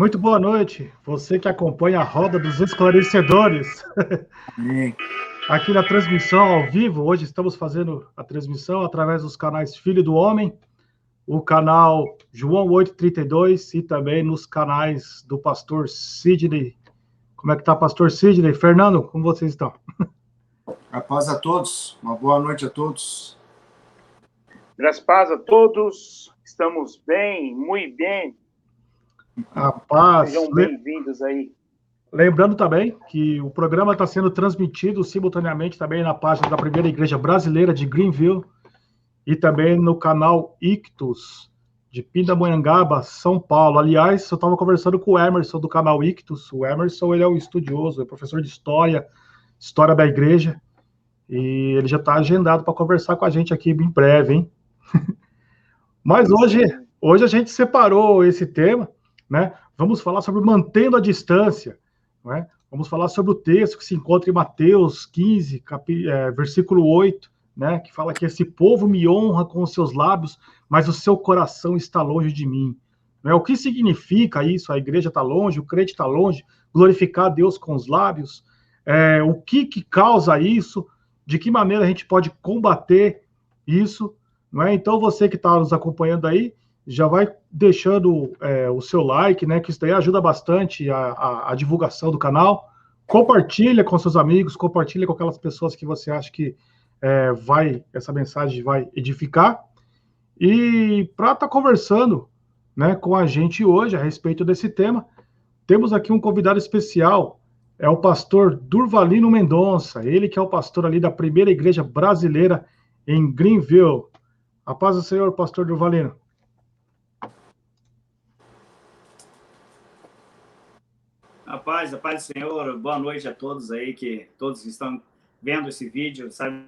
Muito boa noite, você que acompanha a Roda dos Esclarecedores. Amém. Aqui na transmissão ao vivo, hoje estamos fazendo a transmissão através dos canais Filho do Homem, o canal João 832 e também nos canais do pastor Sidney. Como é que tá, pastor Sidney? Fernando, como vocês estão? A paz a todos, uma boa noite a todos. Graças a paz a todos, estamos bem, muito bem. A paz. Sejam bem-vindos aí. Lembrando também que o programa está sendo transmitido simultaneamente também na página da Primeira Igreja Brasileira de Greenville e também no canal Ictus de Pindamonhangaba, São Paulo. Aliás, eu estava conversando com o Emerson do canal Ictus. O Emerson, ele é um estudioso, é professor de história da igreja, e ele já está agendado para conversar com a gente aqui em breve, hein? Mas hoje a gente separou esse tema, né? Vamos falar sobre mantendo a distância, né? Vamos falar sobre o texto que se encontra em Mateus 15, versículo 8, né? Que fala que esse povo me honra com os seus lábios, mas o seu coração está longe de mim. Né? O que significa isso? A igreja está longe, o crente está longe, glorificar a Deus com os lábios? O que causa isso? De que maneira a gente pode combater isso? Não é? Então, você que está nos acompanhando aí, já vai deixando o seu like, né? Que isso daí ajuda bastante a divulgação do canal. Compartilha com seus amigos, compartilha com aquelas pessoas que você acha que essa mensagem vai edificar. E para estar conversando, né, com a gente hoje a respeito desse tema, temos aqui um convidado especial, é o pastor Durvalino Mendonça, ele que é o pastor ali da Primeira Igreja Brasileira em Greenville. A paz do Senhor, pastor Durvalino. A paz do Senhor, boa noite a todos aí, todos que estão vendo esse vídeo, sabe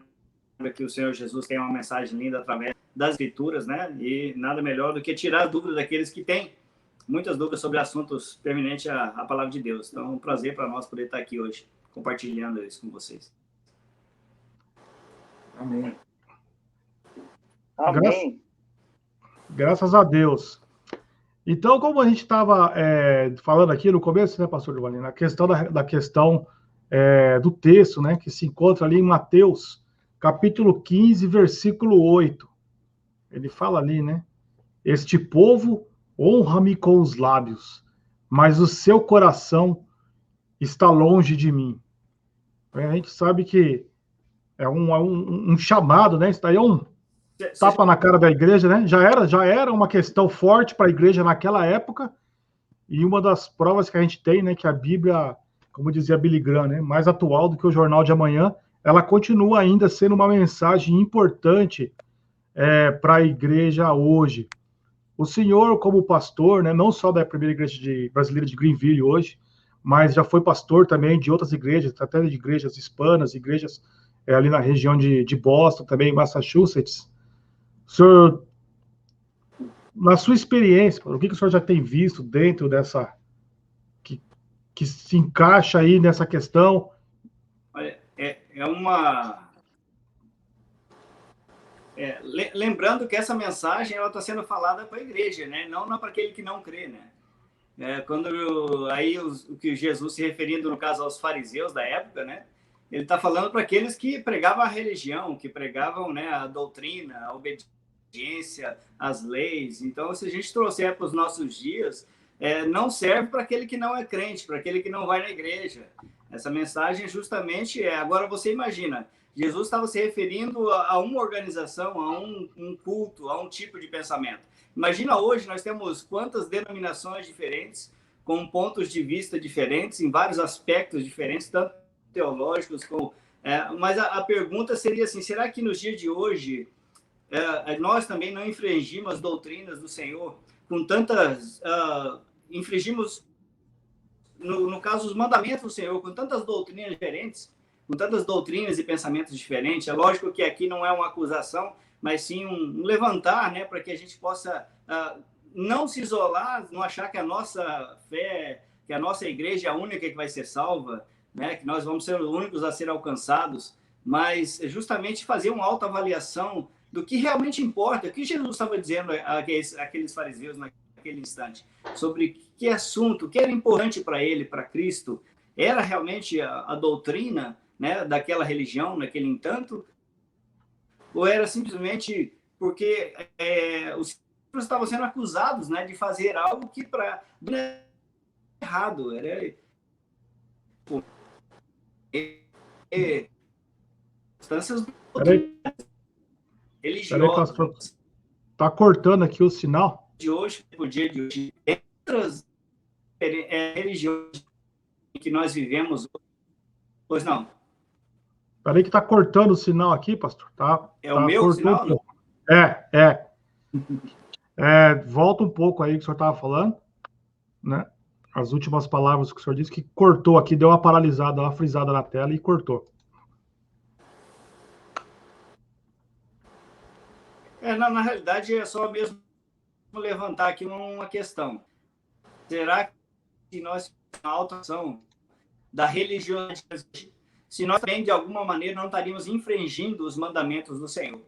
que o Senhor Jesus tem uma mensagem linda através das Escrituras, né? E nada melhor do que tirar a dúvida daqueles que têm muitas dúvidas sobre assuntos permanentes à palavra de Deus. Então, é um prazer para nós poder estar aqui hoje, compartilhando isso com vocês. Amém. Amém. Graças a Deus. Então, como a gente estava falando aqui no começo, né, pastor Giovanni, na questão da questão do texto, né, que se encontra ali em Mateus, capítulo 15, versículo 8. Ele fala ali, né, este povo honra-me com os lábios, mas o seu coração está longe de mim. A gente sabe que é um chamado, né, isso daí é um tapa na cara da igreja, né? Já era uma questão forte para a igreja naquela época, e uma das provas que a gente tem, né, que a Bíblia, como dizia Billy Graham, né, mais atual do que o Jornal de Amanhã, ela continua ainda sendo uma mensagem importante para a igreja hoje. O senhor, como pastor, né, não só da Primeira Igreja Brasileira de Greenville hoje, mas já foi pastor também de outras igrejas, até de igrejas hispanas, igrejas ali na região de Boston, também em Massachusetts. O senhor, na sua experiência, o que o senhor já tem visto dentro dessa, que se encaixa aí nessa questão? Olha, lembrando que essa mensagem ela está sendo falada para a igreja, né? Não para aquele que não crê, né? O que Jesus se referindo, no caso, aos fariseus da época, né? Ele está falando para aqueles que pregavam a religião, que pregavam, né, a doutrina, a obediência, as leis. Então, se a gente trouxer para os nossos dias, não serve para aquele que não é crente, para aquele que não vai na igreja. Essa mensagem justamente agora você imagina, Jesus estava se referindo a uma organização, a um culto, a um tipo de pensamento. Imagina hoje, nós temos quantas denominações diferentes, com pontos de vista diferentes, em vários aspectos diferentes, tanto teológicos como... mas a pergunta seria assim, será que nos dias de hoje nós também não infringimos as doutrinas do Senhor com tantas... infringimos, no caso, os mandamentos do Senhor, com tantas doutrinas diferentes, com tantas doutrinas e pensamentos diferentes? É lógico que aqui não é uma acusação, mas sim um levantar, né, para que a gente possa não se isolar, não achar que a nossa fé, que a nossa igreja é a única que vai ser salva, né, que nós vamos ser os únicos a ser alcançados, mas justamente fazer uma autoavaliação do que realmente importa, o que Jesus estava dizendo àqueles fariseus naquele naquele instante, sobre que assunto, o que era importante para ele, para Cristo, era realmente a doutrina, né, daquela religião, naquele entanto, ou era simplesmente porque os discípulos estavam sendo acusados, né, de fazer algo que para errado, era instâncias religiosas. Pastor. Tá cortando aqui o sinal. De hoje, o dia de hoje, outras religiões que nós vivemos, pois não. Peraí que tá cortando o sinal aqui, pastor. É o meu sinal? Um pouco. Volta um pouco aí que o senhor estava falando, né? As últimas palavras que o senhor disse que cortou aqui, deu uma paralisada, uma frisada na tela e cortou. Na realidade, é só mesmo levantar aqui uma questão. Será que nós, na alteração da religião, se nós também, de alguma maneira, não estaríamos infringindo os mandamentos do Senhor?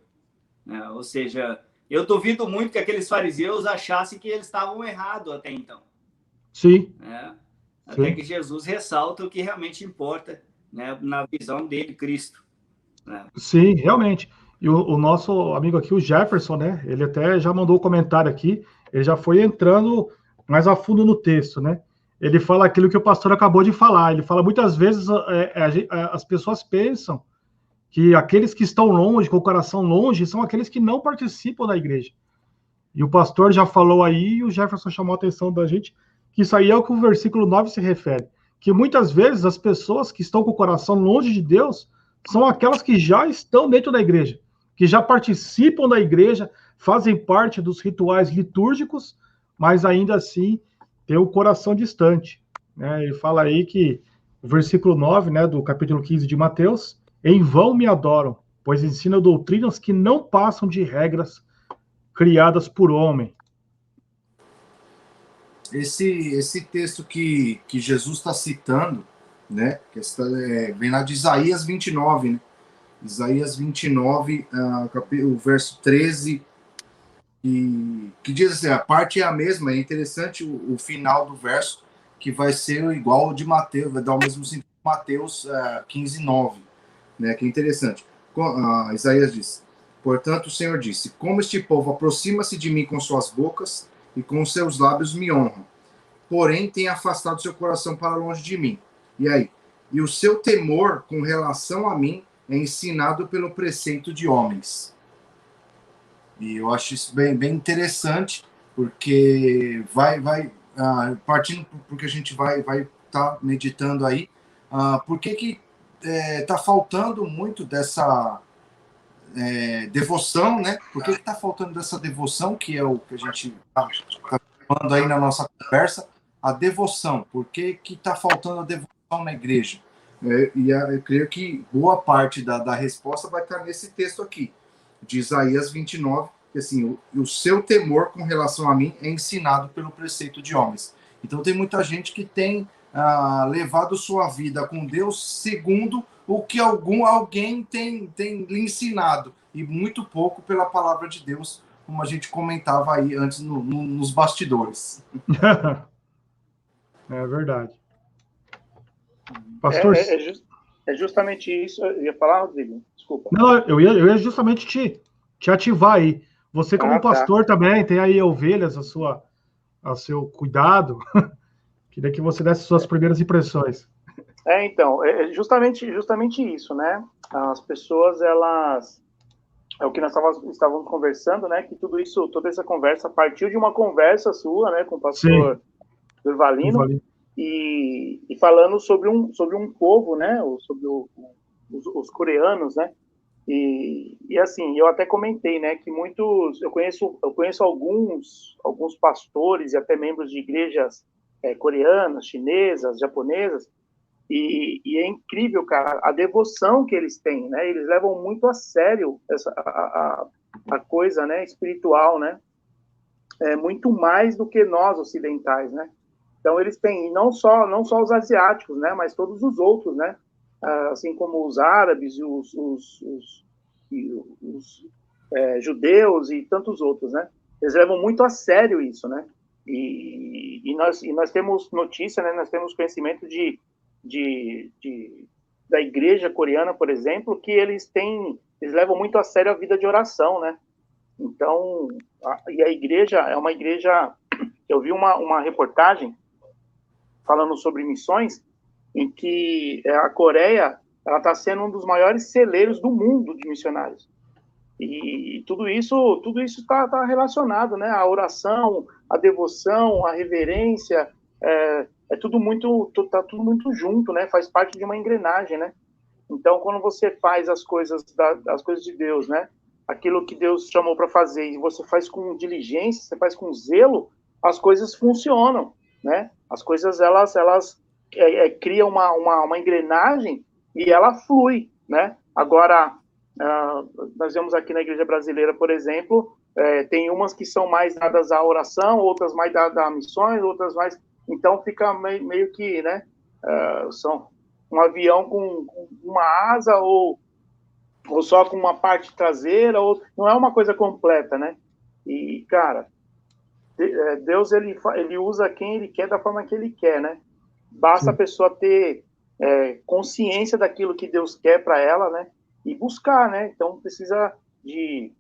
Ou seja, eu duvido muito que aqueles fariseus achassem que eles estavam errados até então. Sim. Até que Jesus ressalta o que realmente importa, né, na visão dele, Cristo. Sim, realmente. E o nosso amigo aqui, o Jefferson, né? Ele até já mandou um comentário aqui, ele já foi entrando mais a fundo no texto, né? Ele fala aquilo que o pastor acabou de falar. Ele fala, muitas vezes as pessoas pensam que aqueles que estão longe, com o coração longe, são aqueles que não participam da igreja. E o pastor já falou aí, e o Jefferson chamou a atenção da gente, que isso aí é o que o versículo 9 se refere. Que muitas vezes as pessoas que estão com o coração longe de Deus são aquelas que já estão dentro da igreja, que já participam da igreja, fazem parte dos rituais litúrgicos, mas ainda assim tem o coração distante. Né? Ele fala aí que o versículo 9, né, do capítulo 15 de Mateus, em vão me adoram, pois ensinam doutrinas que não passam de regras criadas por homem. Esse texto que Jesus está citando, né, vem lá de Isaías 29, né? Isaías 29, o verso 13, que diz assim, a parte é a mesma, é interessante o final do verso, que vai ser igual ao de Mateus, vai dar o mesmo sentido de Mateus 15, 9, né, que é interessante. Isaías diz, portanto o Senhor disse, como este povo aproxima-se de mim com suas bocas e com seus lábios me honram, porém tem afastado seu coração para longe de mim. E aí? E o seu temor com relação a mim é ensinado pelo preceito de homens. E eu acho isso bem interessante, porque partindo porque a gente vai estar meditando aí, por que está faltando muito dessa devoção, né? Por que está faltando dessa devoção, que é o que a gente está falando aí na nossa conversa, a devoção. Por que está faltando a devoção na igreja? E eu creio que boa parte da resposta vai estar nesse texto aqui, de Isaías 29, que assim, o seu temor com relação a mim é ensinado pelo preceito de homens. Então tem muita gente que tem levado sua vida com Deus segundo o que alguém tem lhe ensinado, e muito pouco pela palavra de Deus, como a gente comentava aí antes nos bastidores. É verdade. Pastor... É justamente isso. Eu ia falar, Rodrigo? Desculpa. Não, eu ia justamente te ativar aí. Você, como pastor, também tem aí ovelhas a seu cuidado. Queria que você desse suas primeiras impressões. Então, é justamente isso, né? As pessoas, elas... É o que nós estávamos conversando, né? Que toda essa conversa partiu de uma conversa sua, né? Com o pastor Durvalino. E falando sobre um povo, né? Sobre os coreanos, né? E assim, eu até comentei, né? Que muitos... Eu conheço alguns pastores e até membros de igrejas coreanas, chinesas, japonesas, e é incrível, cara, a devoção que eles têm, né? Eles levam muito a sério a coisa, né, espiritual, né? Muito mais do que nós ocidentais, né? Então eles têm não só os asiáticos, né, mas todos os outros, né? Assim como os árabes e os judeus e tantos outros, né? Eles levam muito a sério isso, né? nós temos notícia, né? Nós temos conhecimento da igreja coreana, por exemplo, que eles levam muito a sério a vida de oração, né? Então, e a igreja é uma igreja. Eu vi uma reportagem falando sobre missões, em que a Coreia ela está sendo um dos maiores celeiros do mundo de missionários. E tudo isso está relacionado, né? A oração, a devoção, a reverência, tá tudo muito junto, né? Faz parte de uma engrenagem, né? Então, quando você faz as coisas de Deus, né? Aquilo que Deus chamou para fazer, e você faz com diligência, você faz com zelo, as coisas funcionam, né? As coisas, elas criam uma engrenagem e ela flui, né? Agora, nós vemos aqui na Igreja Brasileira, por exemplo, tem umas que são mais dadas à oração, outras mais dadas a missões, outras mais... Então, fica meio que, né? São um avião com uma asa ou só com uma parte traseira, ou não é uma coisa completa, né? E, cara, Deus, ele usa quem ele quer da forma que ele quer, né? Basta Sim. A pessoa ter consciência daquilo que Deus quer para ela, né? E buscar, né? Então, precisa de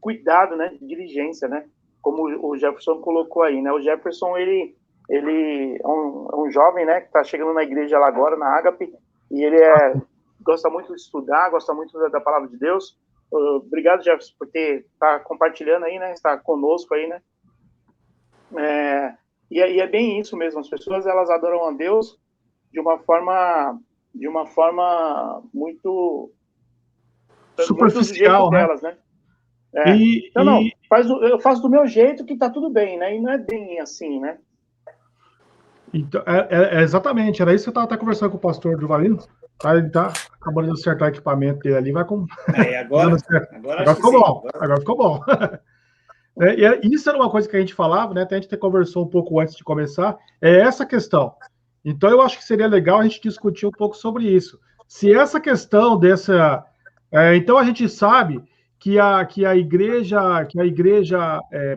cuidado, né? De diligência, né? Como o Jefferson colocou aí, né? O Jefferson, ele é um jovem, né? Que está chegando na igreja lá agora, na Ágape, e ele gosta muito de estudar, gosta muito da palavra de Deus. Obrigado, Jefferson, por estar compartilhando aí, né? Estar conosco aí, né? E é bem isso mesmo. As pessoas, elas adoram a Deus de uma forma muito superficial, muito né? Delas, né? Eu faço do meu jeito que tá tudo bem, né? E não é bem assim, né? Então, exatamente, era isso que eu estava até conversando com o pastor Durvalino. Ele tá acabando de acertar o equipamento dele ali, vai com. Agora ficou bom. Agora ficou bom. E isso era uma coisa que a gente falava, né? Até a gente conversou um pouco antes de começar, essa questão. Então, eu acho que seria legal a gente discutir um pouco sobre isso. Se essa questão dessa. Então, a gente sabe que a igreja,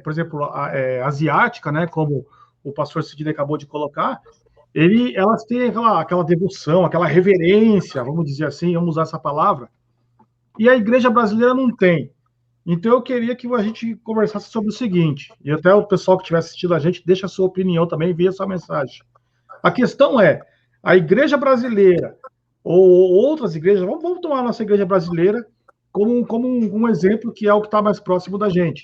por exemplo, asiática, né? Como o pastor Sidney acabou de colocar, elas têm aquela devoção, aquela reverência, vamos dizer assim, vamos usar essa palavra, e a igreja brasileira não tem. Então eu queria que a gente conversasse sobre o seguinte, e até o pessoal que estiver assistindo a gente, deixa a sua opinião também, envia essa mensagem. A questão a igreja brasileira, ou outras igrejas, vamos tomar a nossa igreja brasileira como um exemplo, que é o que está mais próximo da gente.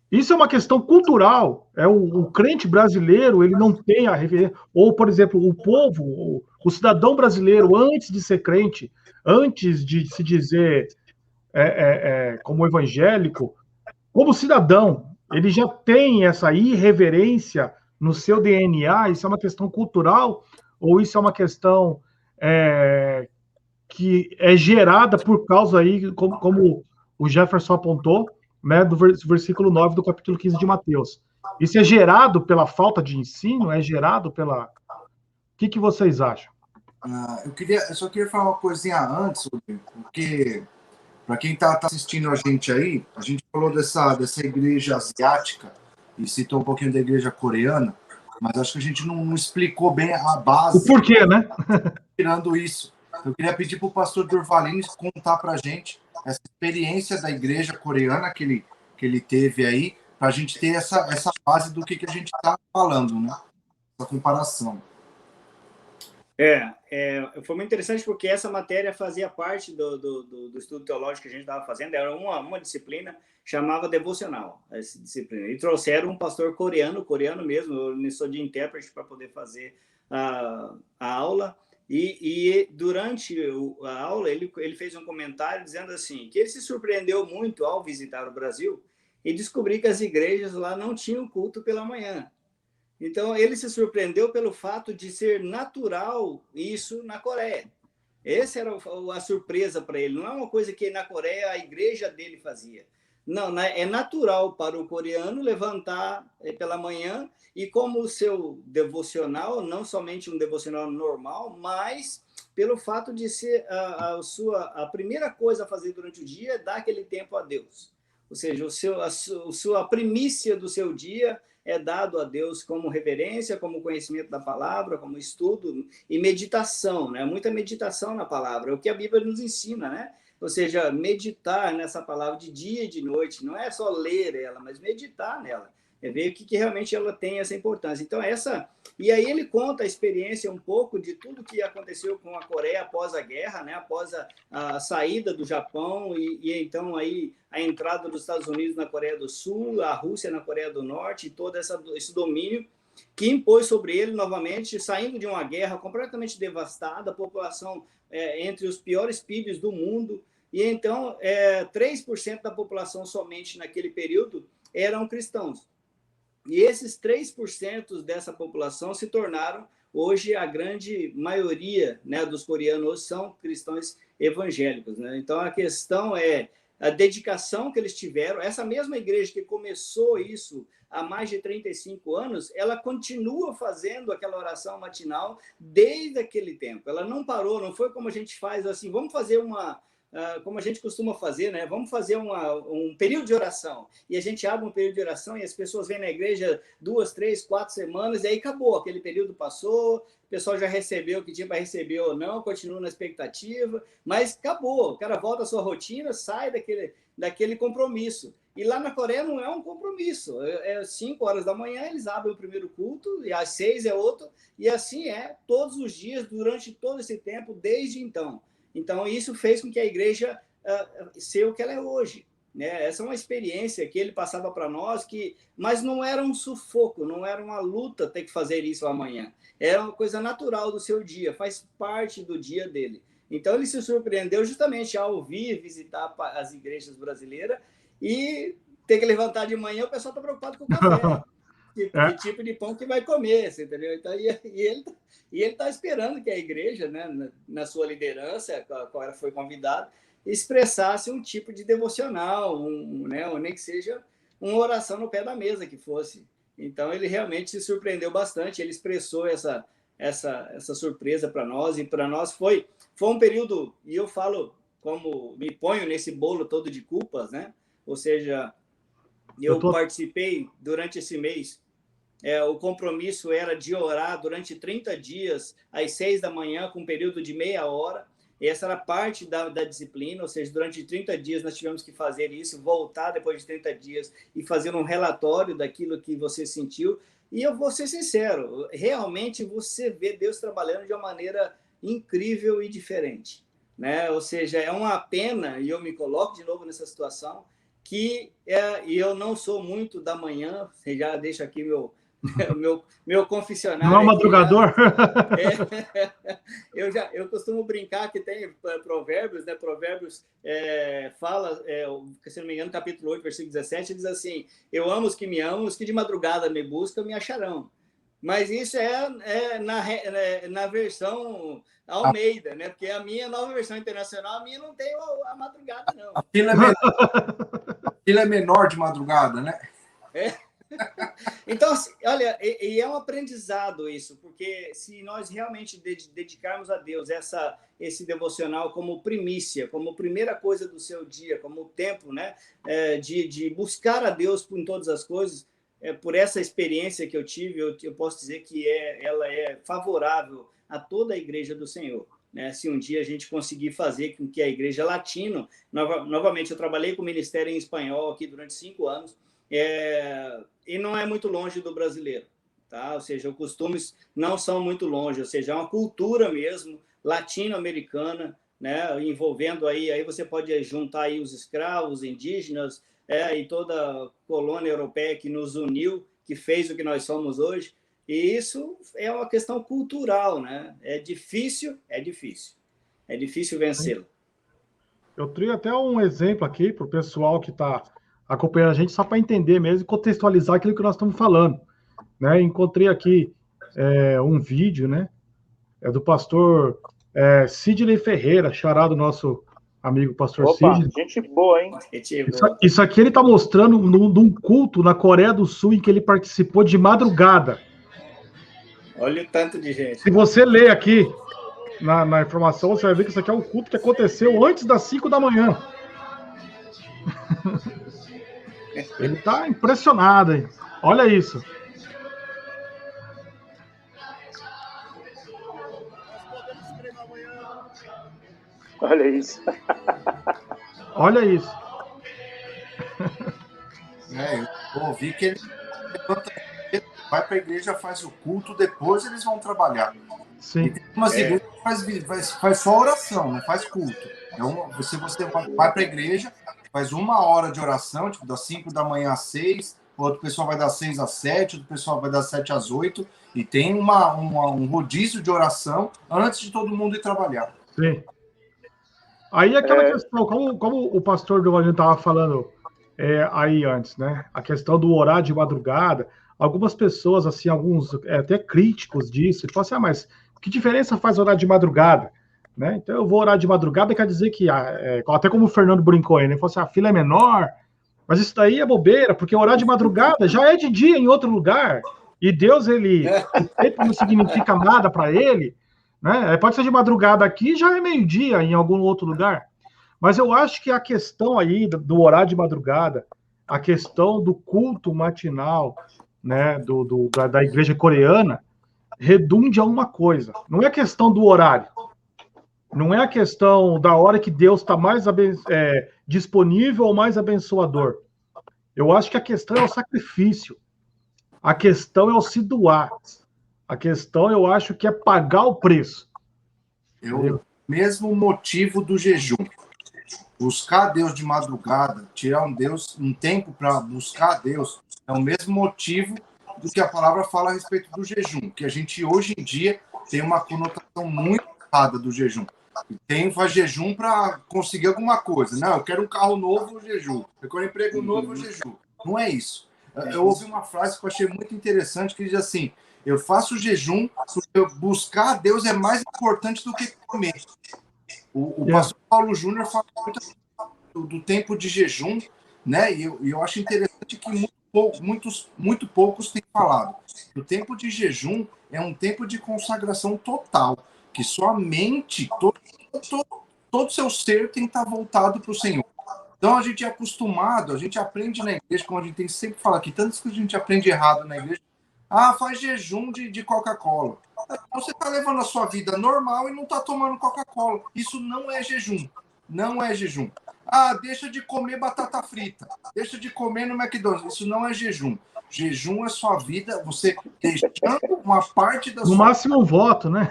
Isso é uma questão cultural. O crente brasileiro, ele não tem a reverência. Ou, por exemplo, o povo, o cidadão brasileiro, antes de ser crente, antes de se dizer como evangélico, como cidadão, ele já tem essa irreverência no seu DNA. Isso é uma questão cultural ou isso é uma questão que é gerada por causa aí, como o Jefferson apontou, né, do versículo 9 do capítulo 15 de Mateus. Isso é gerado pela falta de ensino? É gerado pela... O que vocês acham? Eu só queria falar uma coisinha antes, porque para quem está assistindo a gente falou dessa igreja asiática e citou um pouquinho da igreja coreana, mas acho que a gente não explicou bem a base. O porquê, né? Tirando isso. Eu queria pedir para o pastor Durvalino contar para a gente essa experiência da igreja coreana que ele teve aí, para a gente ter essa base do que a gente está falando, né? Essa comparação. Foi muito interessante porque essa matéria fazia parte do estudo teológico que a gente estava fazendo. Era uma disciplina, chamava devocional, essa disciplina. E trouxeram um pastor coreano mesmo, eu sou de intérprete para poder fazer a aula. E durante a aula, ele fez um comentário dizendo assim, que ele se surpreendeu muito ao visitar o Brasil e descobrir que as igrejas lá não tinham culto pela manhã. Então, ele se surpreendeu pelo fato de ser natural isso na Coreia. Essa era a surpresa para ele. Não é uma coisa que na Coreia a igreja dele fazia. Não, é natural para o coreano levantar pela manhã e como o seu devocional, não somente um devocional normal, mas pelo fato de ser a primeira coisa a fazer durante o dia é dar aquele tempo a Deus. Ou seja, a primícia do seu dia é dado a Deus como reverência, como conhecimento da palavra, como estudo e meditação, né? Muita meditação na palavra, é o que a Bíblia nos ensina, né? Ou seja, meditar nessa palavra de dia e de noite, não é só ler ela, mas meditar nela, é ver o que realmente ela tem essa importância. Então, e aí ele conta a experiência um pouco de tudo que aconteceu com a Coreia após a guerra, né? Após a saída do Japão e então aí a entrada dos Estados Unidos na Coreia do Sul, a Rússia na Coreia do Norte, e todo esse domínio que impôs sobre ele novamente, saindo de uma guerra completamente devastada, a população entre os piores PIBs do mundo, e então 3% da população somente naquele período eram cristãos. E esses 3% dessa população se tornaram, hoje, a grande maioria, né, dos coreanos são cristãos evangélicos, né? Então, a questão é a dedicação que eles tiveram. Essa mesma igreja que começou isso há mais de 35 anos, ela continua fazendo aquela oração matinal desde aquele tempo. Ela não parou, não foi como a gente faz assim, vamos fazer como a gente costuma fazer, né? Vamos fazer um período de oração. E a gente abre um período de oração e as pessoas vêm na igreja 2, 3, 4 semanas e aí acabou. Aquele período passou, o pessoal já recebeu o que tinha para receber ou não, continua na expectativa, mas acabou. O cara volta à sua rotina, sai daquele compromisso. E lá na Coreia não é um compromisso. 5 horas da manhã eles abrem o primeiro culto, e às 6 é outro, e assim todos os dias, durante todo esse tempo, desde então. Então, isso fez com que a igreja seja o que ela é hoje, né? Essa é uma experiência que ele passava para nós, mas não era um sufoco, não era uma luta ter que fazer isso amanhã. Era uma coisa natural do seu dia, faz parte do dia dele. Então, ele se surpreendeu justamente ao vir visitar as igrejas brasileiras e ter que levantar de manhã, o pessoal está preocupado com o café. Que tipo de pão que vai comer, você entendeu? Então, e ele está esperando que a igreja, né, na sua liderança, a qual ela foi convidada, expressasse um tipo de devocional, né, ou nem que seja uma oração no pé da mesa que fosse. Então, ele realmente se surpreendeu bastante, ele expressou essa surpresa para nós, e para nós foi um período, e eu falo como me ponho nesse bolo todo de culpas, né? Ou seja, eu participei durante esse mês. O compromisso era de orar durante 30 dias, às 6 da manhã, com um período de meia hora. Essa era parte da disciplina, ou seja, durante 30 dias nós tivemos que fazer isso, voltar depois de 30 dias e fazer um relatório daquilo que você sentiu. E eu vou ser sincero, realmente você vê Deus trabalhando de uma maneira incrível e diferente, né? Ou seja, é uma pena, e eu me coloco de novo nessa situação, e eu não sou muito da manhã, você já deixa aqui meu confessionário. Não é um madrugador? Eu costumo brincar que tem provérbios, né? Provérbios fala, se não me engano, capítulo 8, versículo 17, diz assim: eu amo os que me amam, os que de madrugada me buscam, me acharão. Mas isso na versão Almeida, né? Porque a minha nova versão internacional, a minha não tem a madrugada, não. A fila é menor de madrugada, né? Então, olha, e é um aprendizado isso, porque se nós realmente dedicarmos a Deus esse devocional como primícia, como primeira coisa do seu dia, como tempo, né, de buscar a Deus em todas as coisas, por essa experiência que eu tive, eu posso dizer que ela é favorável a toda a igreja do Senhor, né? Se um dia a gente conseguir fazer com que a igreja latino, novamente, eu trabalhei com o ministério em espanhol aqui durante 5 anos, e não é muito longe do brasileiro, tá? Ou seja, os costumes não são muito longe, ou seja, é uma cultura mesmo latino-americana, né? Envolvendo aí você pode juntar aí os escravos, indígenas, e toda a colônia europeia que nos uniu, que fez o que nós somos hoje. E isso é uma questão cultural, né? É difícil vencê-lo. Eu tenho até um exemplo aqui para o pessoal que está acompanhando a gente, só para entender mesmo e contextualizar aquilo que nós estamos falando, né? Encontrei aqui um vídeo, né? Do pastor Sidney Ferreira, xará do nosso amigo pastor Sidney. Gente boa, hein? Isso aqui ele está mostrando num culto na Coreia do Sul em que ele participou de madrugada. Olha o tanto de gente. Se você ler aqui na informação, você vai ver que isso aqui é um culto que aconteceu antes das 5 da manhã. Ele está impressionado, hein? Olha isso. Olha isso. Olha isso. Eu ouvi que ele levanta cedo, vai para a igreja, faz o culto, depois eles vão trabalhar. Sim. E tem umas igrejas que faz só oração, não faz culto. Então, você vai para a igreja, faz 1 hora de oração, tipo, das 5 da manhã às 6, outro pessoal vai das 6 às 7, outro pessoal vai das 7 às 8, e tem um rodízio de oração antes de todo mundo ir trabalhar. Sim. Aí aquela questão, como o pastor Giovanni estava falando aí antes, né? A questão do orar de madrugada, algumas pessoas, assim, alguns até críticos disso, falam assim, mas que diferença faz orar de madrugada? Né? Então eu vou orar de madrugada, quer dizer que, até como o Fernando brincou aí, né? Ele falou assim, a fila é menor, mas isso daí é bobeira, porque orar de madrugada já é de dia em outro lugar, e Deus, o tempo não significa nada para ele, né? Pode ser de madrugada aqui, já é meio-dia em algum outro lugar. Mas eu acho que a questão aí do horário de madrugada, a questão do culto matinal, né, da igreja coreana, redunde a uma coisa. Não é questão do horário. Não é a questão da hora que Deus está mais disponível ou mais abençoador. Eu acho que a questão é o sacrifício. A questão é o se doar. A questão, eu acho, que é pagar o preço. É o mesmo motivo do jejum. Buscar Deus de madrugada, tirar um tempo para buscar Deus, é o mesmo motivo do que a palavra fala a respeito do jejum, que a gente hoje em dia tem uma conotação muito errada do jejum. Faz jejum para conseguir alguma coisa. Não, eu quero um carro novo, jejum. Eu quero um emprego novo, jejum. Não é isso. Eu ouvi uma frase que eu achei muito interessante, que diz assim, eu faço jejum porque buscar a Deus é mais importante do que comer. O pastor Paulo Júnior fala muito do tempo de jejum, né? E eu acho interessante que muito poucos têm falado. O tempo de jejum é um tempo de consagração total, que sua mente, todo seu ser tem que estar voltado para o Senhor. Então a gente é acostumado, a gente aprende na igreja, como a gente tem sempre falado aqui, tantas que a gente aprende errado na igreja. Faz jejum de Coca-Cola. Você está levando a sua vida normal e não está tomando Coca-Cola. Isso não é jejum. Não é jejum. Deixa de comer batata frita. Deixa de comer no McDonald's. Isso não é jejum. Jejum é sua vida, você deixando uma parte da sua... No máximo um voto, né?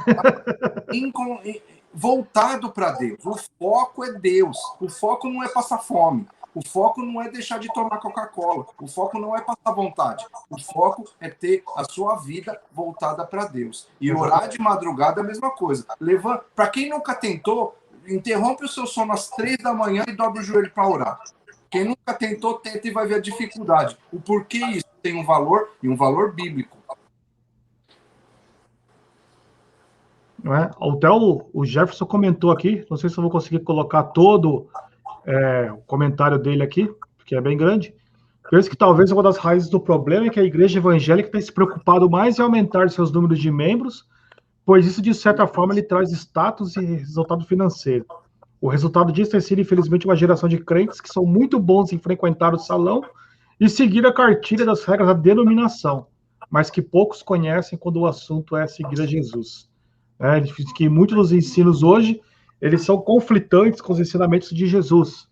Voltado para Deus. O foco é Deus. O foco não é passar fome. O foco não é deixar de tomar Coca-Cola. O foco não é passar vontade. O foco é ter a sua vida voltada para Deus. E orar de madrugada é a mesma coisa. Para quem nunca tentou, interrompe o seu sono às 3 da manhã e dobra o joelho para orar. Quem nunca tentou, tenta e vai ver a dificuldade. O porquê isso tem um valor e um valor bíblico. Não é? Até o Jefferson comentou aqui, não sei se eu vou conseguir colocar todo o comentário dele aqui, porque é bem grande. Penso que talvez uma das raízes do problema é que a igreja evangélica tem se preocupado mais em aumentar seus números de membros, pois isso, de certa forma, lhe traz status e resultado financeiro. O resultado disso tem sido, infelizmente, uma geração de crentes que são muito bons em frequentar o salão e seguir a cartilha das regras da denominação, mas que poucos conhecem quando o assunto é seguir a Jesus. Ele diz que muitos dos ensinos hoje, eles são conflitantes com os ensinamentos de Jesus.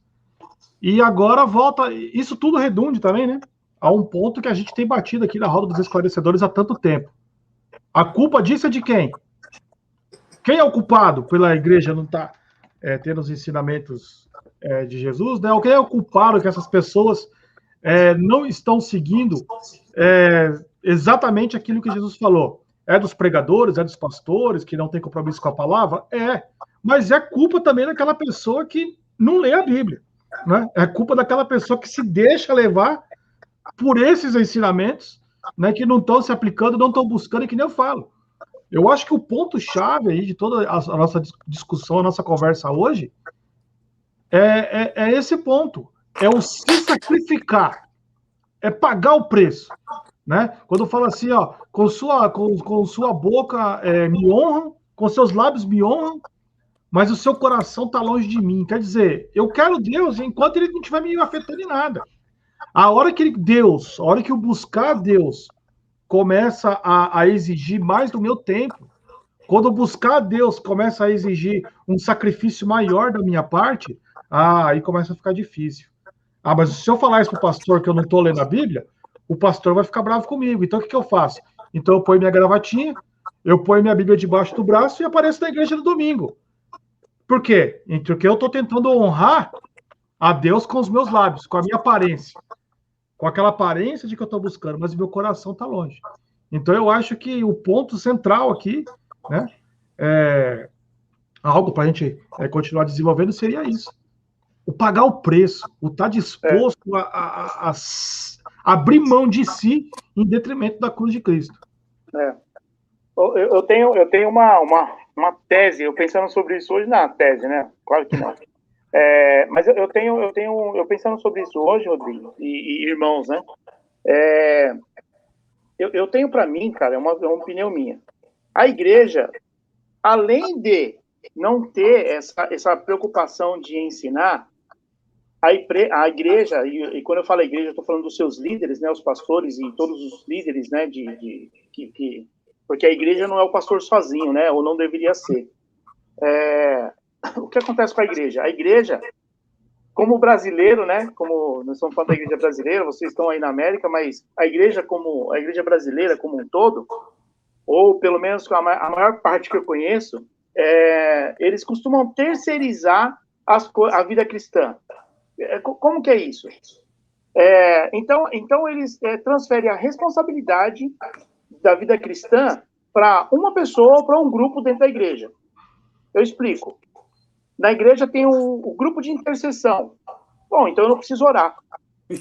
E agora volta, isso tudo redunde também, né? A um ponto que a gente tem batido aqui na roda dos esclarecedores há tanto tempo. A culpa disso é de quem? Quem é o culpado pela igreja não estar tendo os ensinamentos de Jesus, né? Ou quem é o culpado que essas pessoas não estão seguindo exatamente aquilo que Jesus falou? É dos pregadores, é dos pastores que não têm compromisso com a palavra? Mas é culpa também daquela pessoa que não lê a Bíblia, né? É culpa daquela pessoa que se deixa levar por esses ensinamentos, né, que não estão se aplicando, não estão buscando, e que nem eu falo. Eu acho que o ponto-chave aí de toda a nossa discussão, a nossa conversa hoje, é esse ponto. É o se sacrificar. É pagar o preço. Né? Quando fala assim, com sua boca me honram, com seus lábios me honram, mas o seu coração está longe de mim. Quer dizer, eu quero Deus enquanto ele não estiver me afetando em nada. A hora que eu buscar Deus começa a exigir mais do meu tempo, Quando buscar a Deus começa a exigir um sacrifício maior da minha parte, aí começa a ficar difícil. Mas se eu falar isso para o pastor que eu não estou lendo a Bíblia, o pastor vai ficar bravo comigo. Então, o que eu faço? Então, eu ponho minha gravatinha, eu ponho minha Bíblia debaixo do braço e apareço na igreja no domingo. Por quê? Porque eu estou tentando honrar a Deus com os meus lábios, com a minha aparência. Com aquela aparência de que eu estou buscando, mas meu coração está longe. Então, eu acho que o ponto central aqui, né, algo para a gente continuar desenvolvendo seria isso. O pagar o preço, o estar disposto a abrir mão de si em detrimento da cruz de Cristo. Eu tenho uma tese, eu pensando sobre isso hoje, não, tese, né? Claro que não. Mas eu pensando sobre isso hoje, Rodrigo, e irmãos, né? Eu tenho para mim, cara, é uma opinião minha. A igreja, além de não ter essa preocupação de ensinar, a igreja, e quando eu falo igreja, eu estou falando dos seus líderes, né, os pastores e todos os líderes, né, porque a igreja não é o pastor sozinho, né, ou não deveria ser. O que acontece com a igreja? A igreja, como brasileiro, né, como nós estamos falando da igreja brasileira, vocês estão aí na América, mas a igreja brasileira como um todo, ou pelo menos a maior parte que eu conheço, eles costumam terceirizar a vida cristã. Como que é isso? Então eles transferem a responsabilidade da vida cristã para uma pessoa ou para um grupo dentro da igreja. Eu explico. Na igreja tem o grupo de intercessão. Bom, então eu não preciso orar.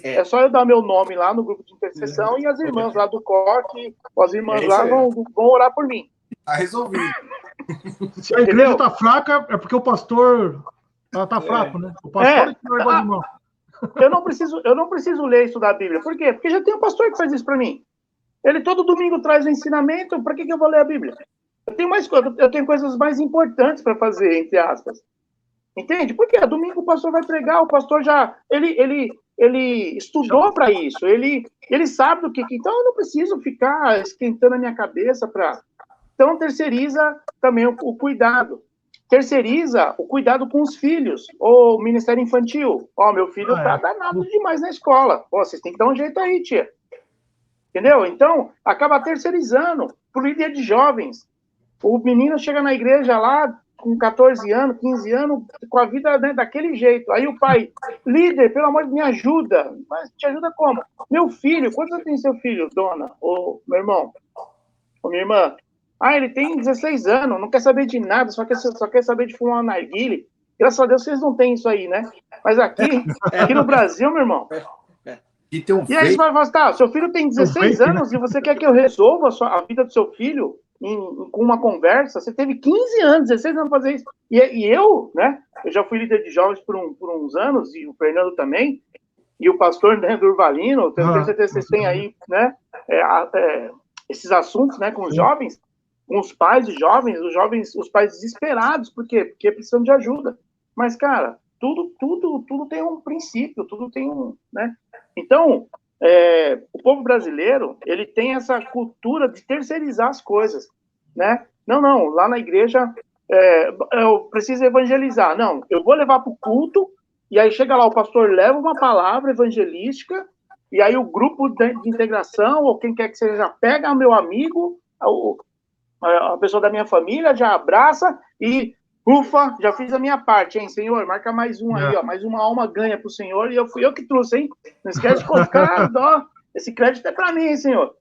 É só eu dar meu nome lá no grupo de intercessão e as irmãs lá do corte, as irmãs lá vão orar por mim. Tá resolvido. Se a igreja está fraca, é porque o pastor está fraco, né? O pastor não é igual de mão. Eu não preciso ler isso da Bíblia. Por quê? Porque já tem um pastor que faz isso para mim. Ele todo domingo traz o ensinamento, para que eu vou ler a Bíblia? Eu tenho coisas mais importantes para fazer, entre aspas. Entende? Porque domingo o pastor vai pregar, o pastor já... Ele estudou para isso, ele sabe do que... Então eu não preciso ficar esquentando a minha cabeça para... Então terceiriza também o cuidado. Terceiriza o cuidado com os filhos, ou ministério infantil. Meu filho tá danado demais na escola. Vocês têm que dar um jeito aí, tia. Entendeu? Então, acaba terceirizando pro líder de jovens. O menino chega na igreja lá, com 14 anos, 15 anos, com a vida, né, daquele jeito. Aí o pai, líder, pelo amor de Deus, me ajuda. Mas te ajuda como? Meu filho, quantos anos tem seu filho, dona? Ou meu irmão? Ou minha irmã? Ele tem 16 anos, não quer saber de nada, só quer saber de fumar uma narguile. Graças a Deus vocês não têm isso aí, né? Mas aqui no Brasil, meu irmão... E aí você vai falar, seu filho tem 16 anos e você quer que eu resolva a vida do seu filho com uma conversa? Você teve 15 anos, 16 anos para fazer isso. E eu, né? Eu já fui líder de jovens por uns anos, e o Fernando também, e o pastor, né, Durvalino, tenho certeza que vocês têm aí, né? Esses assuntos, né, com os jovens, com os pais de jovens, os pais desesperados, por quê? Porque precisam de ajuda. Mas, cara, tudo tem um princípio, tudo tem um, né? Então, o povo brasileiro, ele tem essa cultura de terceirizar as coisas, né? Não, lá na igreja, eu preciso evangelizar. Não, eu vou levar para o culto, e aí chega lá, o pastor leva uma palavra evangelística, e aí o grupo de integração, ou quem quer que seja, pega meu amigo, a pessoa da minha família, já abraça e... Ufa, já fiz a minha parte, hein, senhor? Marca mais um aí, ó. Mais uma alma ganha pro senhor e fui eu que trouxe, hein? Não esquece de colocar, esse crédito é para mim, hein, senhor?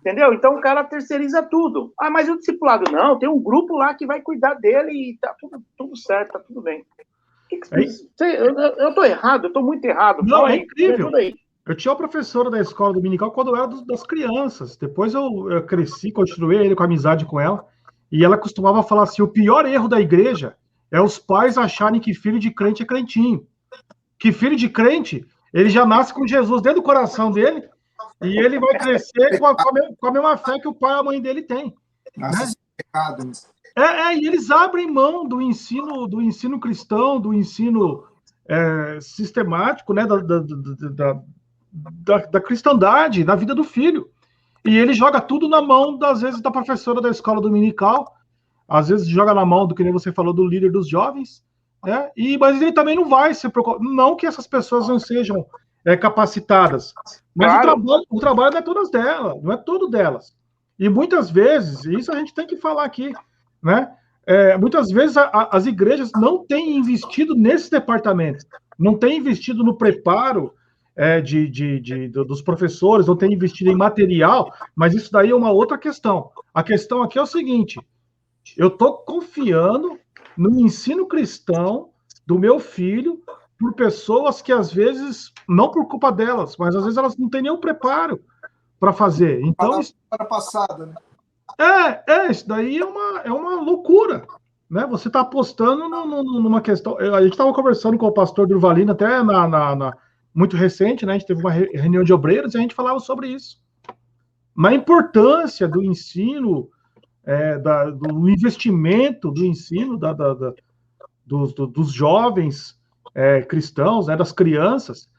Entendeu? Então o cara terceiriza tudo. Mas o discipulado, não, tem um grupo lá que vai cuidar dele e tá tudo certo, tá tudo bem. Eu tô errado, eu tô muito errado. Não, é incrível. Eu tinha uma professora da escola dominical quando eu era das crianças. Depois eu cresci, continuei com amizade com ela. E ela costumava falar assim, o pior erro da igreja é os pais acharem que filho de crente é crentinho. Que filho de crente, ele já nasce com Jesus dentro do coração dele e ele vai crescer com a mesma fé que o pai e a mãe dele têm. Né? E eles abrem mão do ensino cristão, do ensino sistemático, né, da cristandade, na vida do filho. E ele joga tudo na mão, às vezes, da professora da escola dominical, às vezes joga na mão do que nem você falou, do líder dos jovens, né? Mas ele também não vai se preocupar, não que essas pessoas não sejam capacitadas, mas Claro. o trabalho não é todas delas, não é todo delas. E muitas vezes, isso a gente tem que falar aqui, né? Muitas vezes as igrejas não têm investido nesses departamentos, não têm investido no preparo dos professores, não têm investido em material, mas isso daí é uma outra questão. A questão aqui é o seguinte: eu estou confiando no ensino cristão do meu filho por pessoas que, às vezes, não por culpa delas, mas às vezes elas não têm nenhum preparo para fazer. Então, para passada, né? Isso daí é uma loucura, né? Você está apostando numa questão. A gente estava conversando com o pastor Durvalino até muito recente, né? A gente teve uma reunião de obreiros e a gente falava sobre isso. Na importância do ensino, do investimento do ensino dos jovens cristãos, né, das crianças,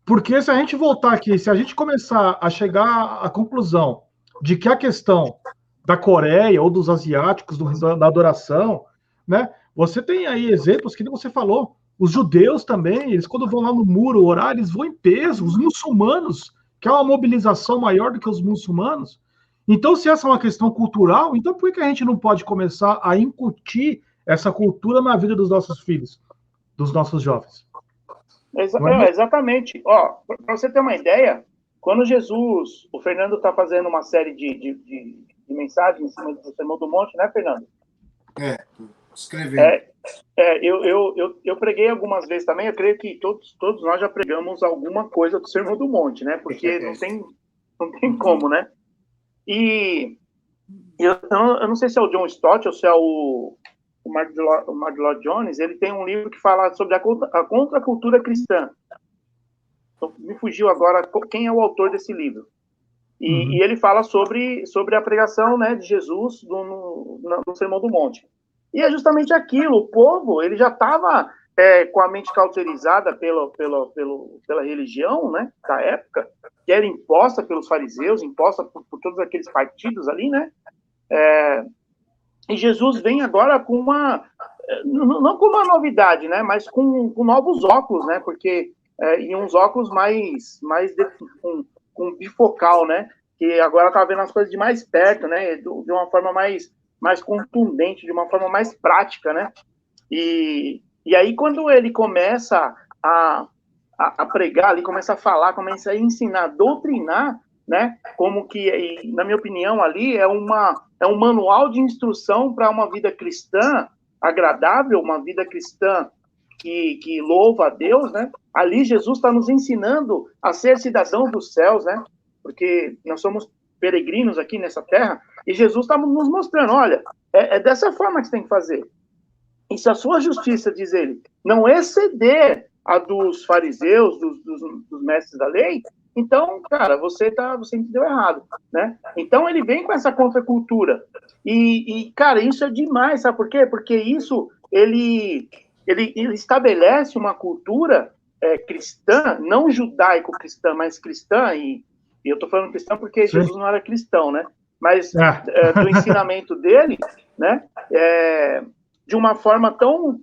porque se a gente voltar aqui, se a gente começar a chegar à conclusão de que a questão da Coreia ou dos asiáticos da adoração, né, você tem aí exemplos que você falou, os judeus também, eles quando vão lá no muro orar, eles vão em peso, os muçulmanos, que é uma mobilização maior do que os muçulmanos. Então, se essa é uma questão cultural, então por que a gente não pode começar a incutir essa cultura na vida dos nossos filhos, dos nossos jovens? Exatamente. Ó, para você ter uma ideia, quando Jesus, o Fernando está fazendo uma série de mensagens em cima do Sermão do Monte, né, Fernando? Escrevendo. Eu preguei algumas vezes também, eu creio que todos nós já pregamos alguma coisa do Sermão do Monte, né? Porque não tem como, né? E eu não sei se é o John Stott ou se é o Mark Lloyd Jones, ele tem um livro que fala sobre a contracultura cristã. Me fugiu agora quem é o autor desse livro. E ele fala sobre a pregação, né, de Jesus no Sermão do Monte. E é justamente aquilo, o povo, ele já estava com a mente cauterizada pela religião, né, da época, que era imposta pelos fariseus, imposta por todos aqueles partidos ali, né, e Jesus vem agora com não com uma novidade, né, mas com novos óculos, né, porque e uns óculos mais com bifocal, né, que agora tá vendo as coisas de mais perto, né, de uma forma mais contundente, de uma forma mais prática, né, e aí quando ele começa a pregar, ele começa a falar, começa a ensinar, doutrinar, né, como que, na minha opinião, ali é um manual de instrução para uma vida cristã agradável, uma vida cristã que louva a Deus, né? Ali Jesus está nos ensinando a ser cidadão dos céus, né? Porque nós somos peregrinos aqui nessa terra, e Jesus está nos mostrando, olha, é dessa forma que você tem que fazer. E se a sua justiça, diz ele, não exceder a dos fariseus, dos mestres da lei, então, cara, você entendeu errado, né? Então ele vem com essa contracultura. E cara, isso é demais, sabe por quê? Porque isso, ele estabelece uma cultura cristã, não judaico-cristã, mas cristã, e eu estou falando cristã porque Sim. Jesus não era cristão, né? Mas do ensinamento dele, né? De uma forma tão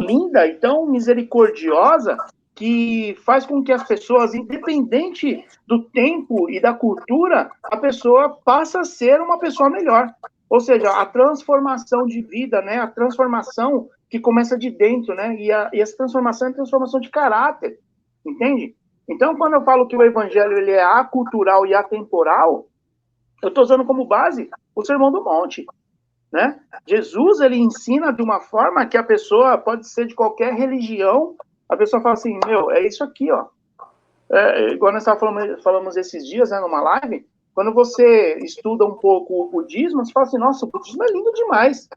linda e tão misericordiosa, que faz com que as pessoas, independente do tempo e da cultura, a pessoa passa a ser uma pessoa melhor. Ou seja, a transformação de vida, né? A transformação que começa de dentro, né? E essa transformação é transformação de caráter, entende? Então, quando eu falo que o evangelho ele é acultural e atemporal, eu estou usando como base o Sermão do Monte, né? Jesus, ele ensina de uma forma que a pessoa pode ser de qualquer religião, a pessoa fala assim, é isso aqui, ó. Igual nós falamos esses dias, né, numa live, quando você estuda um pouco o budismo, você fala assim, nossa, o budismo é lindo demais.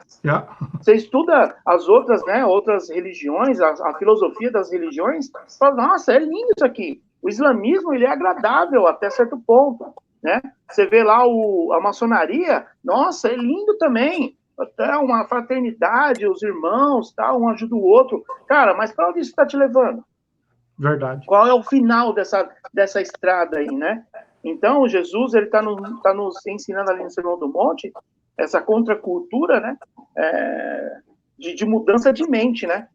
Você estuda as outras, né, outras religiões, a filosofia das religiões, você fala, nossa, é lindo isso aqui. O islamismo, ele é agradável até certo ponto, né? Você vê lá a maçonaria, nossa, é lindo também. Até uma fraternidade, os irmãos, tá, um ajuda o outro. Cara, mas para onde isso está te levando? Verdade. Qual é o final dessa estrada aí, né? Então, Jesus, ele está nos ensinando ali no Sermão do Monte essa contracultura, né? De mudança de mente, né?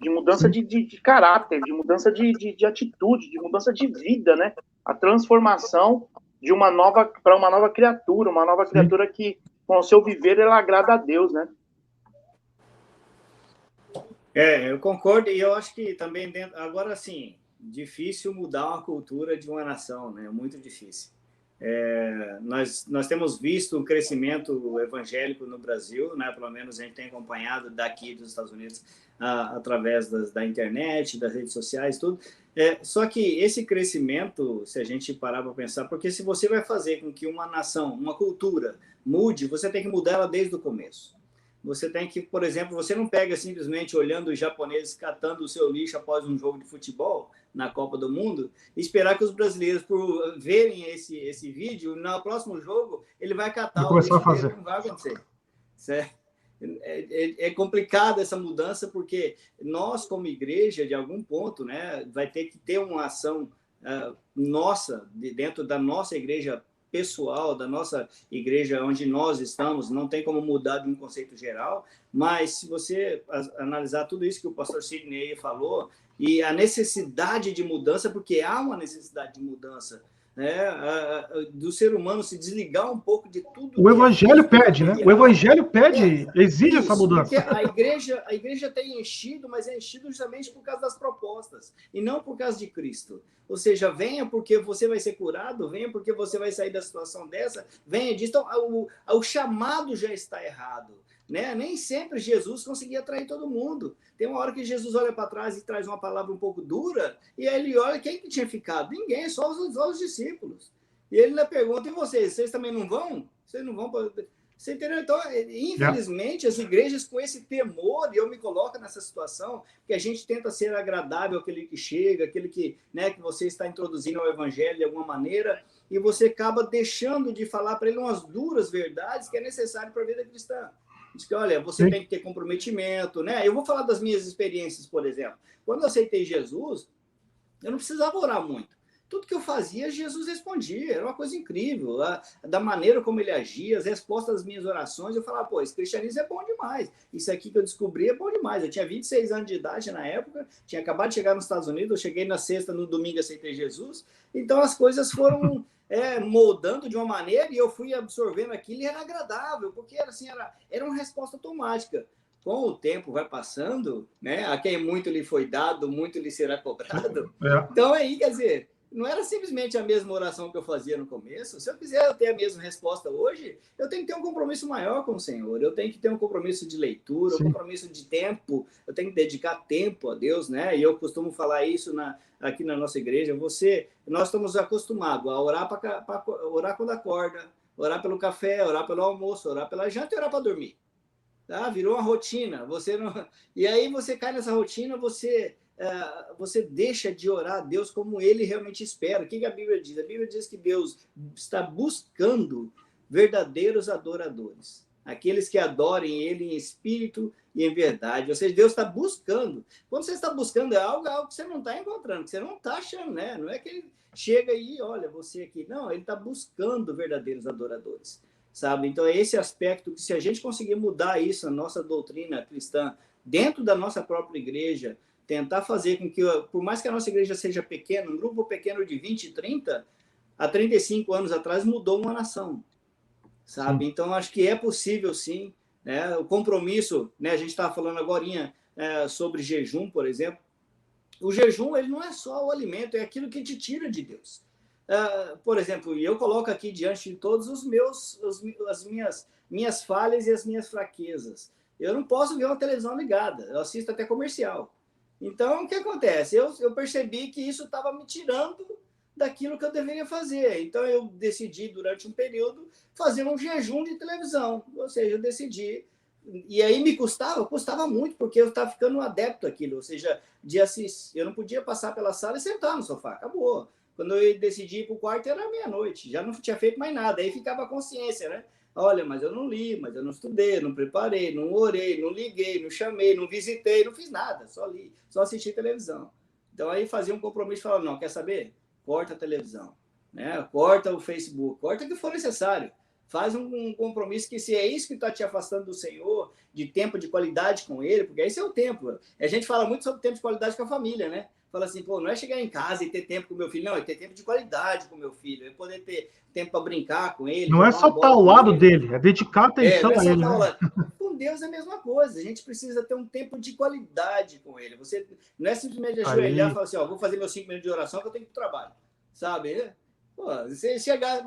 De mudança de caráter, de mudança de atitude, de mudança de vida, né? A transformação de uma nova para uma nova criatura que, com o seu viver, ela agrada a Deus, né? Eu concordo, e eu acho que também, agora sim, difícil mudar uma cultura de uma nação, né? Muito difícil. Nós temos visto um crescimento evangélico no Brasil, né? Pelo menos a gente tem acompanhado daqui dos Estados Unidos através da internet, das redes sociais, tudo. Só que esse crescimento, se a gente parar para pensar, porque se você vai fazer com que uma nação, uma cultura mude, você tem que mudar ela desde o começo. Você tem que, por exemplo, você não pega simplesmente olhando os japoneses catando o seu lixo após um jogo de futebol na Copa do Mundo e esperar que os brasileiros, por verem esse vídeo, no próximo jogo, ele vai catar o lixo dele, não vai acontecer. Certo? É complicado essa mudança, porque nós, como igreja, de algum ponto, né, vai ter que ter uma ação nossa, dentro da nossa igreja pessoal, da nossa igreja onde nós estamos, não tem como mudar de um conceito geral, mas se você analisar tudo isso que o pastor Sidney falou, e a necessidade de mudança, porque há uma necessidade de mudança, né, do ser humano se desligar um pouco de tudo. O evangelho pede, né? O evangelho pede, exige essa mudança. Porque a igreja tem enchido, mas é enchido justamente por causa das propostas, e não por causa de Cristo. Ou seja, venha porque você vai ser curado, venha porque você vai sair da situação dessa, venha disso. Então, o chamado já está errado, né? Nem sempre Jesus conseguia atrair todo mundo. Tem uma hora que Jesus olha para trás e traz uma palavra um pouco dura, e aí ele olha, quem que tinha ficado? Ninguém, só os discípulos. E ele ainda pergunta, e vocês também não vão? Vocês não vão para... Você entendeu? Então, infelizmente, as igrejas com esse temor, e eu me coloco nessa situação, que a gente tenta ser agradável àquele que chega, aquele que, né, que você está introduzindo ao evangelho de alguma maneira, e você acaba deixando de falar para ele umas duras verdades que é necessário para a vida cristã. Diz que, olha, você tem que ter comprometimento, né? Eu vou falar das minhas experiências, por exemplo. Quando eu aceitei Jesus, eu não precisava orar muito. Tudo que eu fazia, Jesus respondia. Era uma coisa incrível. Da maneira como ele agia, as respostas às minhas orações, eu falava, pô, esse cristianismo é bom demais. Isso aqui que eu descobri é bom demais. Eu tinha 26 anos de idade na época, tinha acabado de chegar nos Estados Unidos, eu cheguei na sexta, no domingo aceitei Jesus. Então as coisas foram moldando de uma maneira e eu fui absorvendo aquilo e era agradável, porque era uma resposta automática. Com o tempo vai passando, né? A quem muito lhe foi dado, muito lhe será cobrado. Então aí, quer dizer, não era simplesmente a mesma oração que eu fazia no começo. Se eu quiser ter a mesma resposta hoje, eu tenho que ter um compromisso maior com o Senhor. Eu tenho que ter um compromisso de leitura, um compromisso de tempo. Eu tenho que dedicar tempo a Deus, né? E eu costumo falar isso aqui na nossa igreja. Nós estamos acostumados a orar orar quando acorda, orar pelo café, orar pelo almoço, orar pela janta e orar para dormir. Tá? Virou uma rotina. E aí você cai nessa rotina, você deixa de orar a Deus como ele realmente espera. O que a Bíblia diz? A Bíblia diz que Deus está buscando verdadeiros adoradores, aqueles que adorem ele em espírito e em verdade. Ou seja, Deus está buscando. Quando você está buscando, é algo que você não está encontrando, que você não está achando, né? Não é que ele chega e olha você aqui. Não, ele está buscando verdadeiros adoradores, sabe? Então é esse aspecto que, se a gente conseguir mudar isso, a nossa doutrina cristã, dentro da nossa própria igreja, tentar fazer com que, por mais que a nossa igreja seja pequena, um grupo pequeno de 20, 30, há 35 anos atrás mudou uma nação, sabe? Sim. Então, acho que é possível, sim. Né? O compromisso, né? A gente estava falando agorinha sobre jejum, por exemplo. O jejum, ele não é só o alimento, é aquilo que te tira de Deus. Por exemplo, eu coloco aqui diante de todos as minhas falhas e as minhas fraquezas. Eu não posso ver uma televisão ligada, eu assisto até comercial. Então, o que acontece? Eu percebi que isso estava me tirando daquilo que eu deveria fazer. Então, eu decidi, durante um período, fazer um jejum de televisão. Ou seja, eu decidi... E aí me custava muito, porque eu estava ficando um adepto àquilo. Ou seja, eu não podia passar pela sala e sentar no sofá. Acabou. Quando eu decidi ir para o quarto, era meia-noite. Já não tinha feito mais nada. Aí ficava a consciência, né? Olha, mas eu não li, mas eu não estudei, não preparei, não orei, não liguei, não chamei, não visitei, não fiz nada, só li, só assisti televisão. Então aí fazia um compromisso e falava, não, quer saber? Corta a televisão, né? Corta o Facebook, corta o que for necessário. Faz um compromisso que se é isso que está te afastando do Senhor, de tempo de qualidade com Ele, porque esse é o tempo. A gente fala muito sobre tempo de qualidade com a família, né? Fala assim, pô, não é chegar em casa e ter tempo com o meu filho, não, é ter tempo de qualidade com o meu filho, é poder ter tempo para brincar com ele. Não é só estar ao lado dele, é dedicar atenção a ele. Né? Com Deus é a mesma coisa, a gente precisa ter um tempo de qualidade com ele. Você não é simplesmente ajoelhar e falar assim, ó, vou fazer meus 5 minutos de oração que eu tenho que ir pro trabalho, sabe? Pô,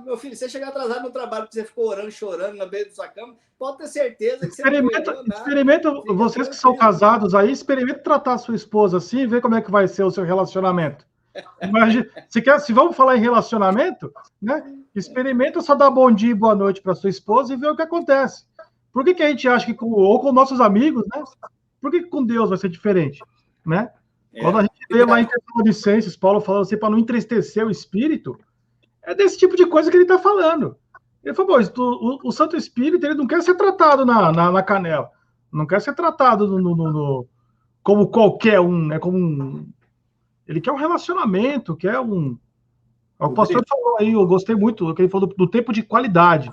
meu filho, você chegar atrasado no trabalho porque você ficou orando, chorando na beira da sua cama, pode ter certeza que você não ganhou nada. Experimenta, vocês que são casados aí, experimenta tratar a sua esposa assim e ver como é que vai ser o seu relacionamento. Imagina, se vamos falar em relacionamento, né? Experimenta só dar bom dia e boa noite para sua esposa e ver o que acontece. Por que a gente acha que ou com nossos amigos, né? Por que com Deus vai ser diferente, né? Quando a gente vê lá em Tessalonicenses, Paulo falando assim, para não entristecer o espírito, é desse tipo de coisa que ele está falando. Ele falou, o Santo Espírito ele não quer ser tratado na canela, não quer ser tratado como qualquer um, né? Ele quer um relacionamento, quer um... O pastor falou aí, eu gostei muito do que ele falou do tempo de qualidade.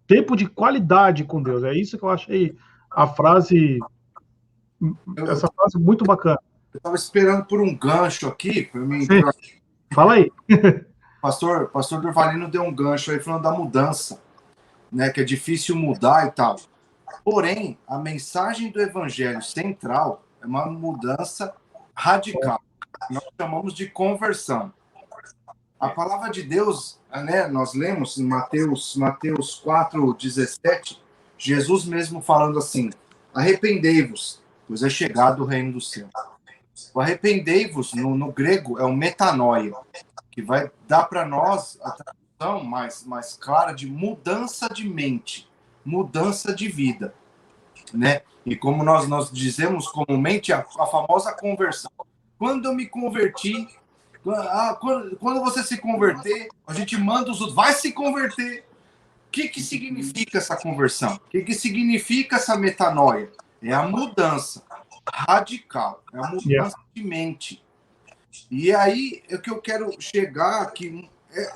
Tempo de qualidade com Deus. É isso que eu achei essa frase muito bacana. Eu estava esperando por um gancho aqui para mim. Fala aí. Pastor Durvalino deu um gancho aí falando da mudança, né? Que é difícil mudar e tal. Porém, a mensagem do evangelho central é uma mudança radical. Nós chamamos de conversão. A palavra de Deus, né, nós lemos em Mateus 4:17, Jesus mesmo falando assim, arrependei-vos, pois é chegado o reino do céu. O arrependei-vos, no grego, é o metanoia, que vai dar para nós a tradução mais clara de mudança de mente, mudança de vida, né? E como nós dizemos comumente, a famosa conversão. Quando eu me converti, quando você se converter, a gente manda os outros, vai se converter. O que significa essa conversão? O que significa essa metanoia? É a mudança radical, é a mudança de mente. E aí é que eu quero chegar aqui,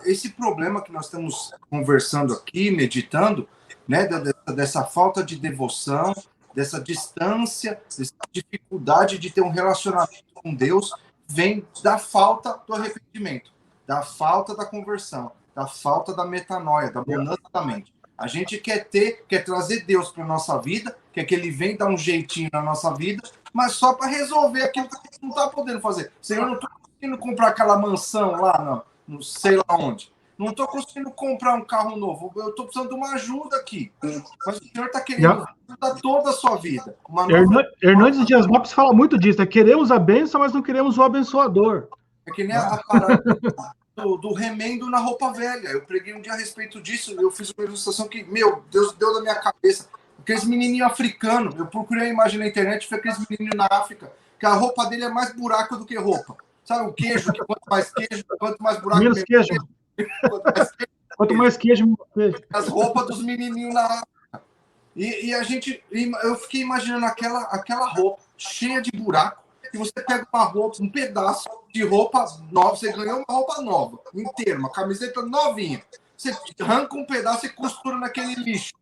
esse problema que nós estamos conversando aqui, meditando, né, dessa falta de devoção, dessa distância, dessa dificuldade de ter um relacionamento com Deus, vem da falta do arrependimento, da falta da conversão, da falta da metanoia, da mudança da mente. A gente quer trazer Deus para a nossa vida, quer que Ele venha dar um jeitinho na nossa vida, mas só para resolver aquilo que a gente não está podendo fazer. Senhor, eu não estou conseguindo comprar aquela mansão lá, não sei lá onde. Não estou conseguindo comprar um carro novo. Eu estou precisando de uma ajuda aqui. Mas o Senhor está querendo ajudar toda a sua vida. Hernandes Dias Lopes fala muito disso. Queremos a bênção, mas não queremos o abençoador. É que nem a parada do remendo na roupa velha. Eu preguei um dia a respeito disso. Eu fiz uma ilustração que, Deus deu na minha cabeça. Aqueles menininhos africanos. Eu procurei a imagem na internet. Foi aqueles menininhos na África. Que a roupa dele é mais buraco do que roupa. Sabe o queijo? Que quanto mais buraco... Menos queijo. Quanto mais queijo. As roupas dos menininhos na África. E eu fiquei imaginando aquela roupa cheia de buraco. E você pega uma roupa, um pedaço de roupa nova, você ganhou uma roupa nova, inteira, uma camiseta novinha. Você arranca um pedaço e costura naquele lixo.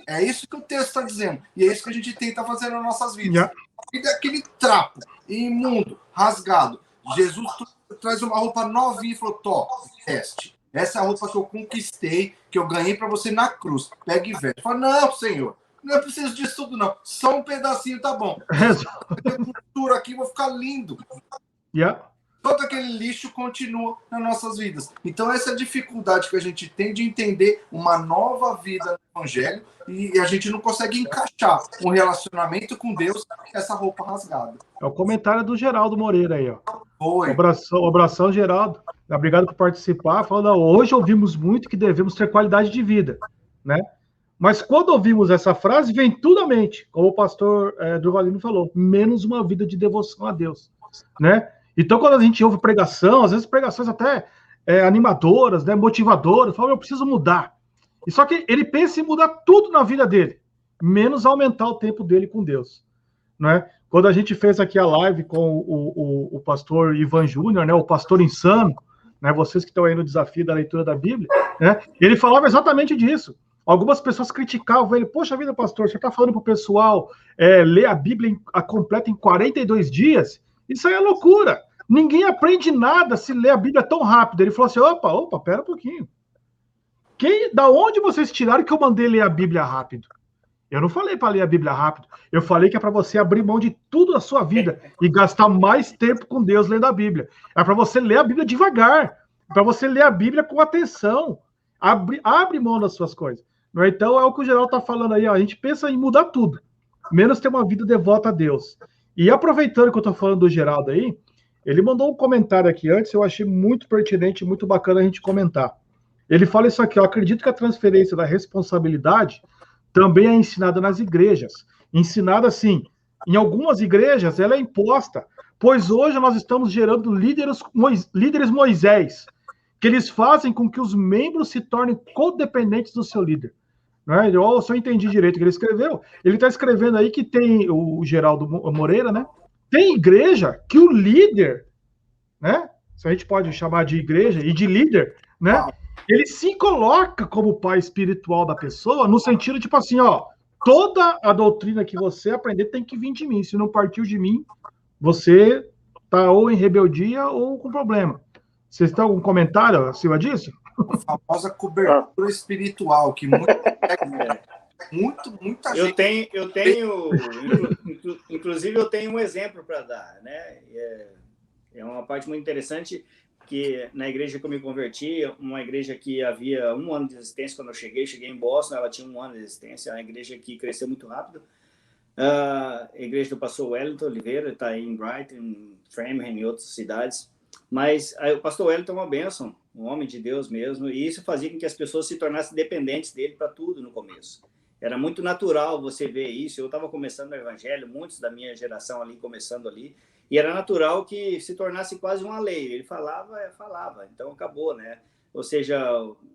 É isso que o texto está dizendo. E é isso que a gente tenta fazer nas nossas vidas. E daquele trapo imundo, rasgado. Jesus traz uma roupa novinha e falou, teste. Essa é a roupa que eu conquistei, que eu ganhei para você na cruz. Pega e veste. Fala, não, Senhor, não é preciso disso tudo, não. Só um pedacinho tá bom. Eu costuro aqui, vou ficar lindo. Todo aquele lixo continua nas nossas vidas. Então, essa é a dificuldade que a gente tem de entender uma nova vida no Evangelho e a gente não consegue encaixar um relacionamento com Deus com essa roupa rasgada. É o comentário do Geraldo Moreira aí, ó. Oi. Abração, Geraldo. Obrigado por participar. Falando, hoje ouvimos muito que devemos ter qualidade de vida, né? Mas quando ouvimos essa frase, vem tudo à mente, como o pastor Durvalino falou, menos uma vida de devoção a Deus, né? Então, quando a gente ouve pregação, às vezes pregações até animadoras, né, motivadoras, falam, eu preciso mudar. E só que ele pensa em mudar tudo na vida dele, menos aumentar o tempo dele com Deus, né? Quando a gente fez aqui a live com o pastor Ivan Júnior, né, o pastor insano, né, vocês que estão aí no desafio da leitura da Bíblia, né, ele falava exatamente disso. Algumas pessoas criticavam ele. Poxa vida, pastor, você está falando para o pessoal ler a Bíblia completa em 42 dias? Isso aí é loucura. Ninguém aprende nada se ler a Bíblia tão rápido. Ele falou assim, opa, pera um pouquinho. Da onde vocês tiraram que eu mandei ler a Bíblia rápido? Eu não falei para ler a Bíblia rápido. Eu falei que é para você abrir mão de tudo da sua vida e gastar mais tempo com Deus lendo a Bíblia. É para você ler a Bíblia devagar. É para você ler a Bíblia com atenção. Abre mão das suas coisas. Então, é o que o Geraldo está falando aí. Ó, a gente pensa em mudar tudo, menos ter uma vida devota a Deus. E aproveitando que eu estou falando do Geraldo aí, ele mandou um comentário aqui antes, eu achei muito pertinente, muito bacana a gente comentar. Ele fala isso aqui, eu acredito que a transferência da responsabilidade também é ensinada nas igrejas. Ensinada, assim, em algumas igrejas ela é imposta, pois hoje nós estamos gerando líderes Moisés, que eles fazem com que os membros se tornem codependentes do seu líder. Não é? Se eu entendi direito o que ele escreveu, ele está escrevendo aí que tem o Geraldo Moreira, né? Tem igreja que o líder, né? Se a gente pode chamar de igreja e de líder, né? Ele se coloca como pai espiritual da pessoa, no sentido tipo assim, ó, toda a doutrina que você aprender tem que vir de mim. Se não partiu de mim, você tá ou em rebeldia ou com problema. Vocês têm algum comentário acima disso? A famosa cobertura espiritual, que muita gente... Inclusive, eu tenho um exemplo para dar, né? É uma parte muito interessante que na igreja que eu me converti, uma igreja que havia 1 ano de existência quando eu cheguei em Boston, ela tinha 1 ano de existência, é uma igreja que cresceu muito rápido. A igreja do pastor Wellington Oliveira está em Brighton, em Framingham, em outras cidades. Mas o pastor Wellington é uma bênção, um homem de Deus mesmo, e isso fazia com que as pessoas se tornassem dependentes dele para tudo no começo. Era muito natural você ver isso. Eu estava começando no evangelho, muitos da minha geração ali, começando ali, e era natural que se tornasse quase uma lei. Ele falava, então acabou, né? Ou seja,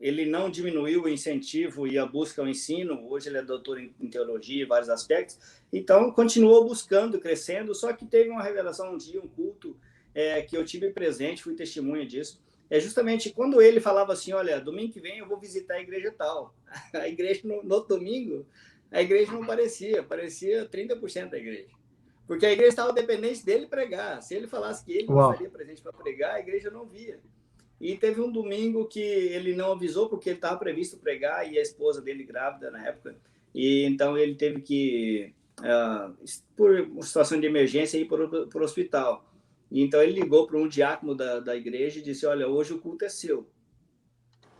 ele não diminuiu o incentivo e a busca ao ensino. Hoje ele é doutor em teologia em vários aspectos. Então, continuou buscando, crescendo, só que teve uma revelação um dia, um culto, que eu tive presente, fui testemunha disso. É justamente quando ele falava assim, olha, domingo que vem eu vou visitar a igreja tal. A igreja, no domingo, a igreja não parecia 30% da igreja. Porque a igreja estava dependente dele pregar. Se ele falasse que ele não estaria presente para pregar, a igreja não via. E teve um domingo que ele não avisou, porque ele estava previsto pregar, e a esposa dele grávida na época. E então ele teve que, por uma situação de emergência, ir para o hospital. E então ele ligou para um diácono da igreja e disse, olha, hoje o culto é seu.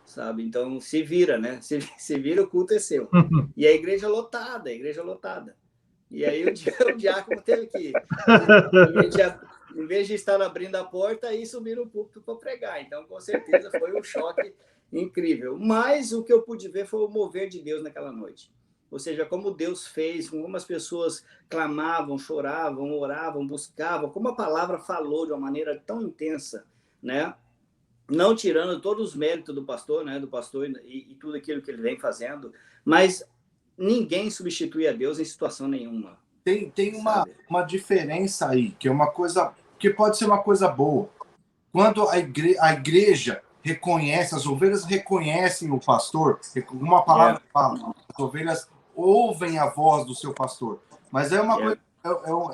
Sabe? Então se vira, né? Se vira, o culto é seu. E a igreja lotada. E aí o diácono teve que, em vez de estar abrindo a porta, aí subir no púlpito para pregar. Então, com certeza, foi um choque incrível. Mas o que eu pude ver foi o mover de Deus naquela noite. Ou seja, como Deus fez, como as pessoas clamavam, choravam, oravam, buscavam, como a palavra falou de uma maneira tão intensa, né? Não tirando todos os méritos do pastor, né? Do pastor e tudo aquilo que ele vem fazendo, mas ninguém substitui a Deus em situação nenhuma. Tem uma diferença aí, que é uma coisa que pode ser uma coisa boa. Quando a igreja reconhece, as ovelhas reconhecem o pastor, uma palavra fala, as ovelhas ouvem a voz do seu pastor. Mas é uma coisa,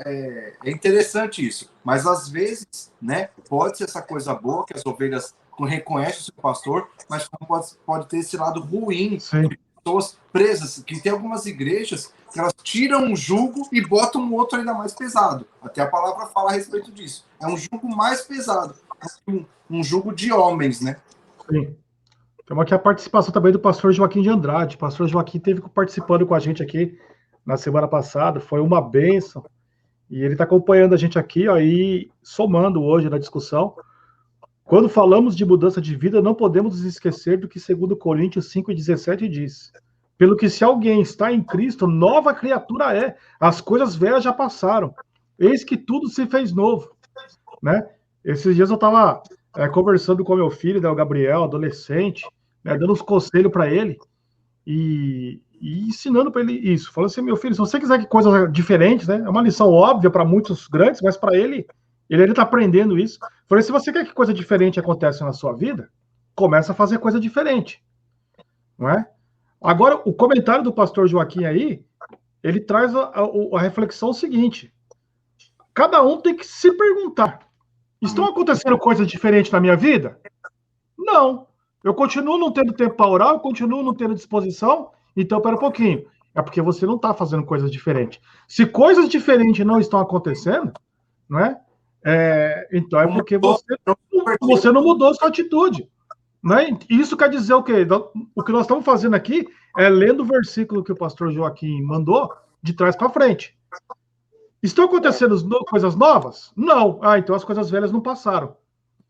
é interessante isso. Mas às vezes, né, pode ser essa coisa boa que as ovelhas reconhecem o seu pastor, mas pode ter esse lado ruim. Sim. Pessoas presas, que tem algumas igrejas que elas tiram um jugo e botam um outro ainda mais pesado. Até a palavra fala a respeito disso. É um jugo mais pesado, um jugo de homens, né? Sim. Temos aqui a participação também do pastor Joaquim de Andrade. O pastor Joaquim esteve participando com a gente aqui na semana passada, foi uma bênção. E ele está acompanhando a gente aqui, ó, e somando hoje na discussão. Quando falamos de mudança de vida, não podemos nos esquecer do que 2 Coríntios 5,17 diz. Pelo que se alguém está em Cristo, nova criatura é. As coisas velhas já passaram. Eis que tudo se fez novo. Né? Esses dias eu estava conversando com meu filho, né, o Gabriel, adolescente, né, dando uns conselhos para ele e ensinando para ele isso. Falando assim, meu filho, se você quiser que coisas diferentes, né, é uma lição óbvia para muitos grandes, mas para ele está aprendendo isso. Falei, se você quer que coisa diferente aconteça na sua vida, começa a fazer coisa diferente. Não é? Agora, o comentário do pastor Joaquim aí, ele traz a reflexão seguinte. Cada um tem que se perguntar, estão acontecendo coisas diferentes na minha vida? Não. Eu continuo não tendo tempo para orar, eu continuo não tendo disposição, então, pera um pouquinho. É porque você não está fazendo coisas diferentes. Se coisas diferentes não estão acontecendo, não é? Então é porque você não mudou sua atitude. Né? Isso quer dizer o quê? O que nós estamos fazendo aqui é lendo o versículo que o pastor Joaquim mandou de trás para frente. Estão acontecendo coisas novas? Não. Então as coisas velhas não passaram.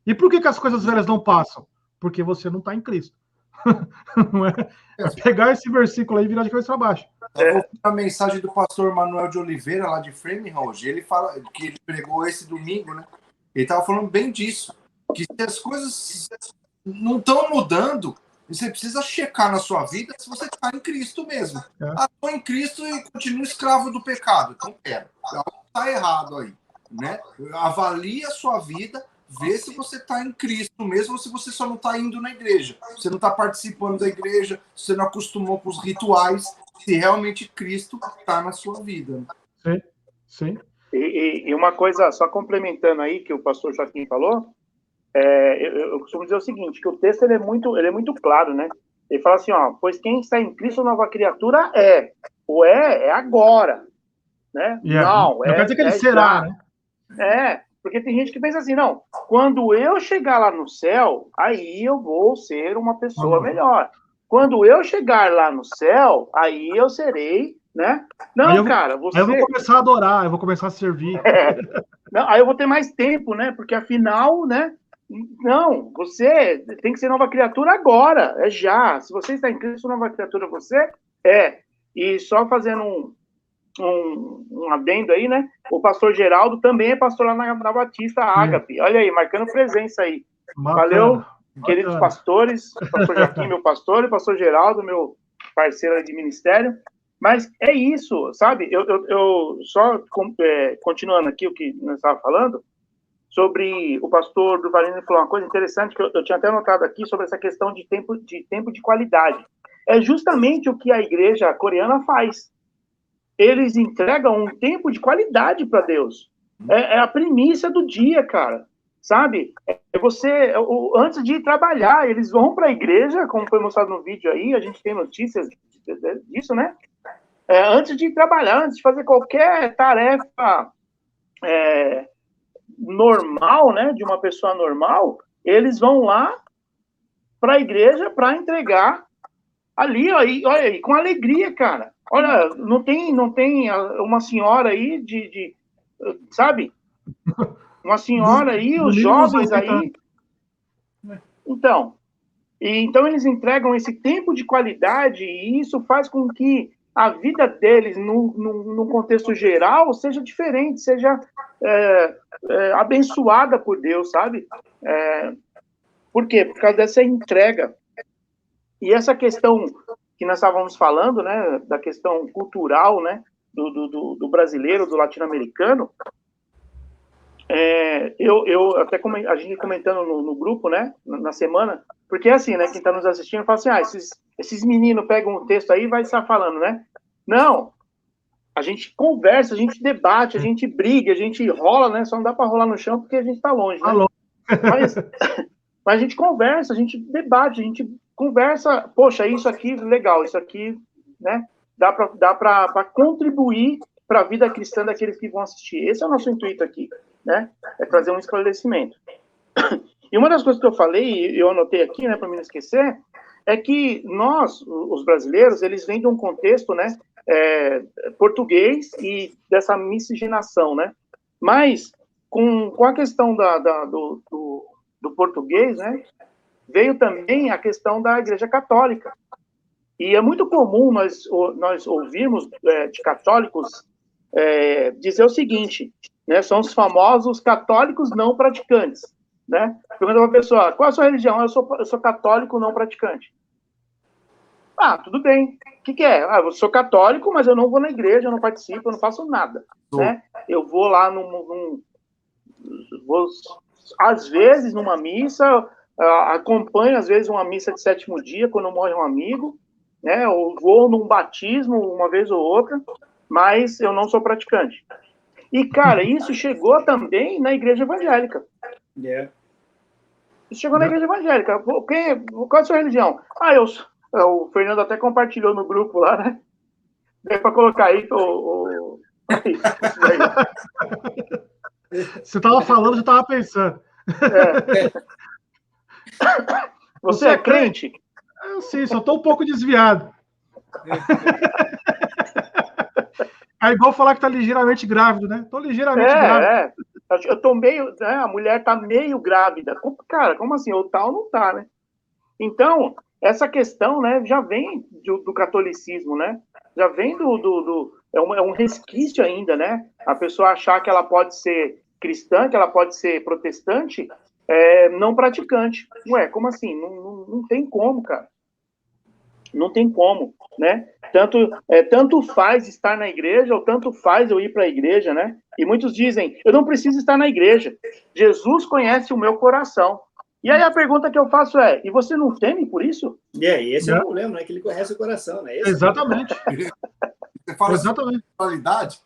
E por que as coisas velhas não passam? Porque você não está em Cristo. Não é pegar esse versículo aí e virar de cabeça para baixo. Eu vou a mensagem do pastor Manuel de Oliveira, lá de Framingham, hoje. Ele fala que ele pregou esse domingo, né? Ele estava falando bem disso. Que se as coisas não estão mudando, você precisa checar na sua vida se você está em Cristo mesmo. Estou em Cristo e continuo escravo do pecado. Então, está errado aí. Né? Avalie a sua vida, vê se você está em Cristo mesmo ou se você só não está indo na igreja. Você não está participando da igreja, você não acostumou com os rituais, se realmente Cristo está na sua vida. Sim, sim. E uma coisa, só complementando aí que o pastor Joaquim falou, eu costumo dizer o seguinte, que o texto ele é muito claro, né? Ele fala assim, ó, pois quem está em Cristo, nova criatura o é agora, né? Não quer dizer que ele será, já. Né? Porque tem gente que pensa assim, não, quando eu chegar lá no céu, aí eu vou ser uma pessoa melhor. Quando eu chegar lá no céu, aí eu serei, né? Não, cara, você... Aí eu vou começar a adorar, eu vou começar a servir. Não, aí eu vou ter mais tempo, né? Porque afinal, né? Não, você tem que ser nova criatura agora, é já. Se você está em Cristo, nova criatura você é. E só fazendo um adendo aí, né? O pastor Geraldo também é pastor lá na Batista Ágape. Olha aí, marcando presença aí. Bacana, valeu, queridos pastores, pastor Joaquim, meu pastor, e pastor Geraldo, meu parceiro de ministério. Mas é isso, sabe? Eu só continuando aqui o que nós estávamos falando, sobre o pastor Durvalino falou uma coisa interessante que eu tinha até anotado aqui sobre essa questão de tempo de qualidade. É justamente o que a igreja coreana faz. Eles entregam um tempo de qualidade para Deus. É a primícia do dia, cara. Sabe? Antes de ir trabalhar, eles vão para a igreja, como foi mostrado no vídeo aí, a gente tem notícias disso, né? Antes de ir trabalhar, antes de fazer qualquer tarefa normal, né, de uma pessoa normal, eles vão lá para a igreja para entregar ali, ó, olha aí, com alegria, cara. Olha, não tem uma senhora aí sabe? Uma senhora aí, os jovens aí. Então eles entregam esse tempo de qualidade e isso faz com que a vida deles, no contexto geral, seja diferente, seja abençoada por Deus, sabe? Por quê? Por causa dessa entrega. E essa questão que nós estávamos falando, né, da questão cultural, né, do brasileiro, do latino-americano, eu até a gente comentando no grupo, né, na semana, porque é assim, né, quem está nos assistindo fala assim, esses meninos pegam um texto aí e vai estar falando, né? Não, a gente conversa, a gente debate, a gente briga, a gente rola, né? Só não dá para rolar no chão porque a gente está longe, né? Mas a gente conversa, a gente debate, a gente conversa, poxa, isso aqui, legal, isso aqui, né? Dá para contribuir para a vida cristã daqueles que vão assistir. Esse é o nosso intuito aqui, né? É trazer um esclarecimento. E uma das coisas que eu falei, e eu anotei aqui, né, para me não esquecer, é que nós, os brasileiros, eles vêm de um contexto, né, português e dessa miscigenação, né? Mas com a questão do português, né, veio também a questão da Igreja Católica. E é muito comum nós ouvirmos de católicos dizer o seguinte, né, são os famosos católicos não praticantes, né? Pergunta para a pessoa, qual é a sua religião? Eu sou católico não praticante. Ah, tudo bem. O que é? Eu sou católico, mas eu não vou na igreja, eu não participo, eu não faço nada, né? Eu vou lá às vezes numa missa, acompanho às vezes uma missa de sétimo dia, quando morre um amigo, né? Eu vou num batismo uma vez ou outra, mas eu não sou praticante. E, cara, isso chegou também na igreja evangélica. Yeah. Isso chegou na igreja evangélica. Qual é a sua religião? O Fernando até compartilhou no grupo lá, né? Deu para colocar aí aí, isso daí. Você estava falando, eu estava pensando. Você é crente? Sim, só estou um pouco desviado. É igual falar que está ligeiramente grávido, né? Estou ligeiramente grávido. Eu tô meio... Né, a mulher está meio grávida. Cara, como assim? Ou tá ou não tá, né? Então, essa questão, né, já vem do catolicismo, né? Já vem é um resquício ainda, né? A pessoa achar que ela pode ser cristã, que ela pode ser protestante, não praticante. Ué, como assim? Não tem como, cara. Não tem como, né? Tanto faz estar na igreja, ou tanto faz eu ir para a igreja, né? E muitos dizem, eu não preciso estar na igreja. Jesus conhece o meu coração. E aí a pergunta que eu faço é, e você não teme por isso? E esse é o problema, né? Que ele conhece o coração, né? Exatamente. Você fala exatamente. Qualidade?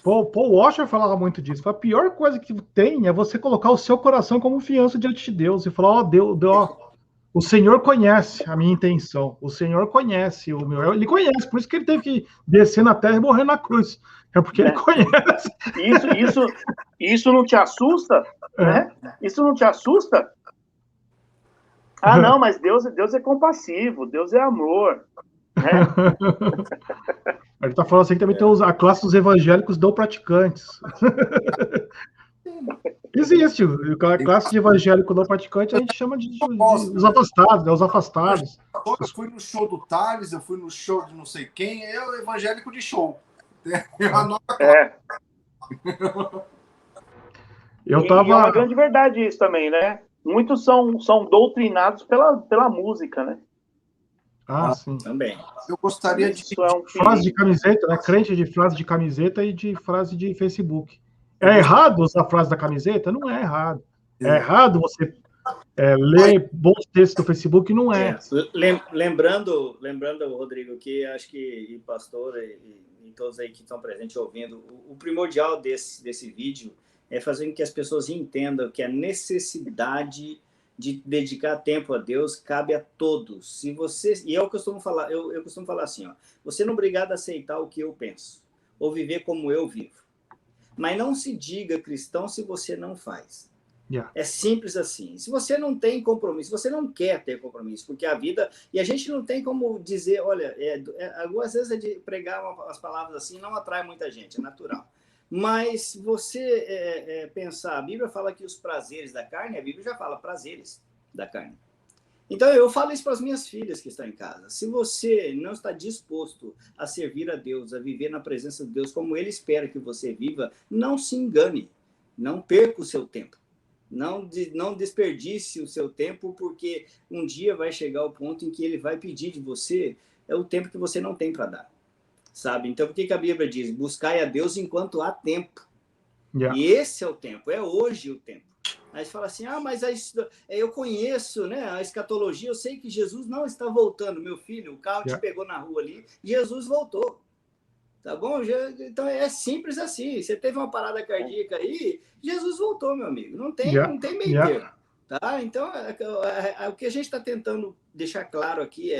Paul Washer falava muito disso. A pior coisa que tem é você colocar o seu coração como fiança diante de Deus e falar, Deus, o Senhor conhece a minha intenção, o Senhor conhece o meu... Ele conhece, por isso que ele teve que descer na terra e morrer na cruz. É porque ele conhece. Isso não te assusta? Né? Isso não te assusta? Ah, não, mas Deus é compassivo, Deus é amor. Né? Ele está falando assim que também tem a classe dos evangélicos não praticantes. Existe. A classe de evangélico não praticante a gente chama de os afastados, né? Os afastados. Eu fui no show do Thales, eu fui no show de não sei quem, é o evangélico de show. Eu tava... E é uma grande verdade isso também, né? Muitos são doutrinados pela música, né? Sim. Também. Eu gostaria de... frase de camiseta, né? Crente de frase de camiseta e de frase de Facebook. É errado usar a frase da camiseta? Não é errado. É errado você ler bons textos do Facebook? Não é. Lembrando, Rodrigo, que acho que pastor e todos aí que estão presentes ouvindo, o primordial desse vídeo é fazer com que as pessoas entendam que a necessidade de dedicar tempo a Deus cabe a todos. Se você, e eu costumo falar assim, você não é obrigado a aceitar o que eu penso ou viver como eu vivo. Mas não se diga cristão se você não faz. É simples assim. Se você não tem compromisso, se você não quer ter compromisso, porque a vida... E a gente não tem como dizer, olha, algumas vezes de pregar as palavras assim não atrai muita gente, é natural. Mas você pensar, a Bíblia fala que os prazeres da carne, a Bíblia já fala prazeres da carne. Então, eu falo isso para as minhas filhas que estão em casa. Se você não está disposto a servir a Deus, a viver na presença de Deus como Ele espera que você viva, não se engane. Não perca o seu tempo. Não desperdice o seu tempo, porque um dia vai chegar o ponto em que Ele vai pedir de você o tempo que você não tem para dar. Sabe? Então, por que a Bíblia diz? Buscai a Deus enquanto há tempo. E esse é o tempo. É hoje o tempo. Aí você fala assim, mas eu conheço, né, a escatologia, eu sei que Jesus não está voltando. Meu filho, o carro te pegou na rua ali, Jesus voltou. Tá bom? Então é simples assim. Você teve uma parada cardíaca aí, Jesus voltou, meu amigo. Não tem meio termo. Tá? Então, o que a gente está tentando deixar claro aqui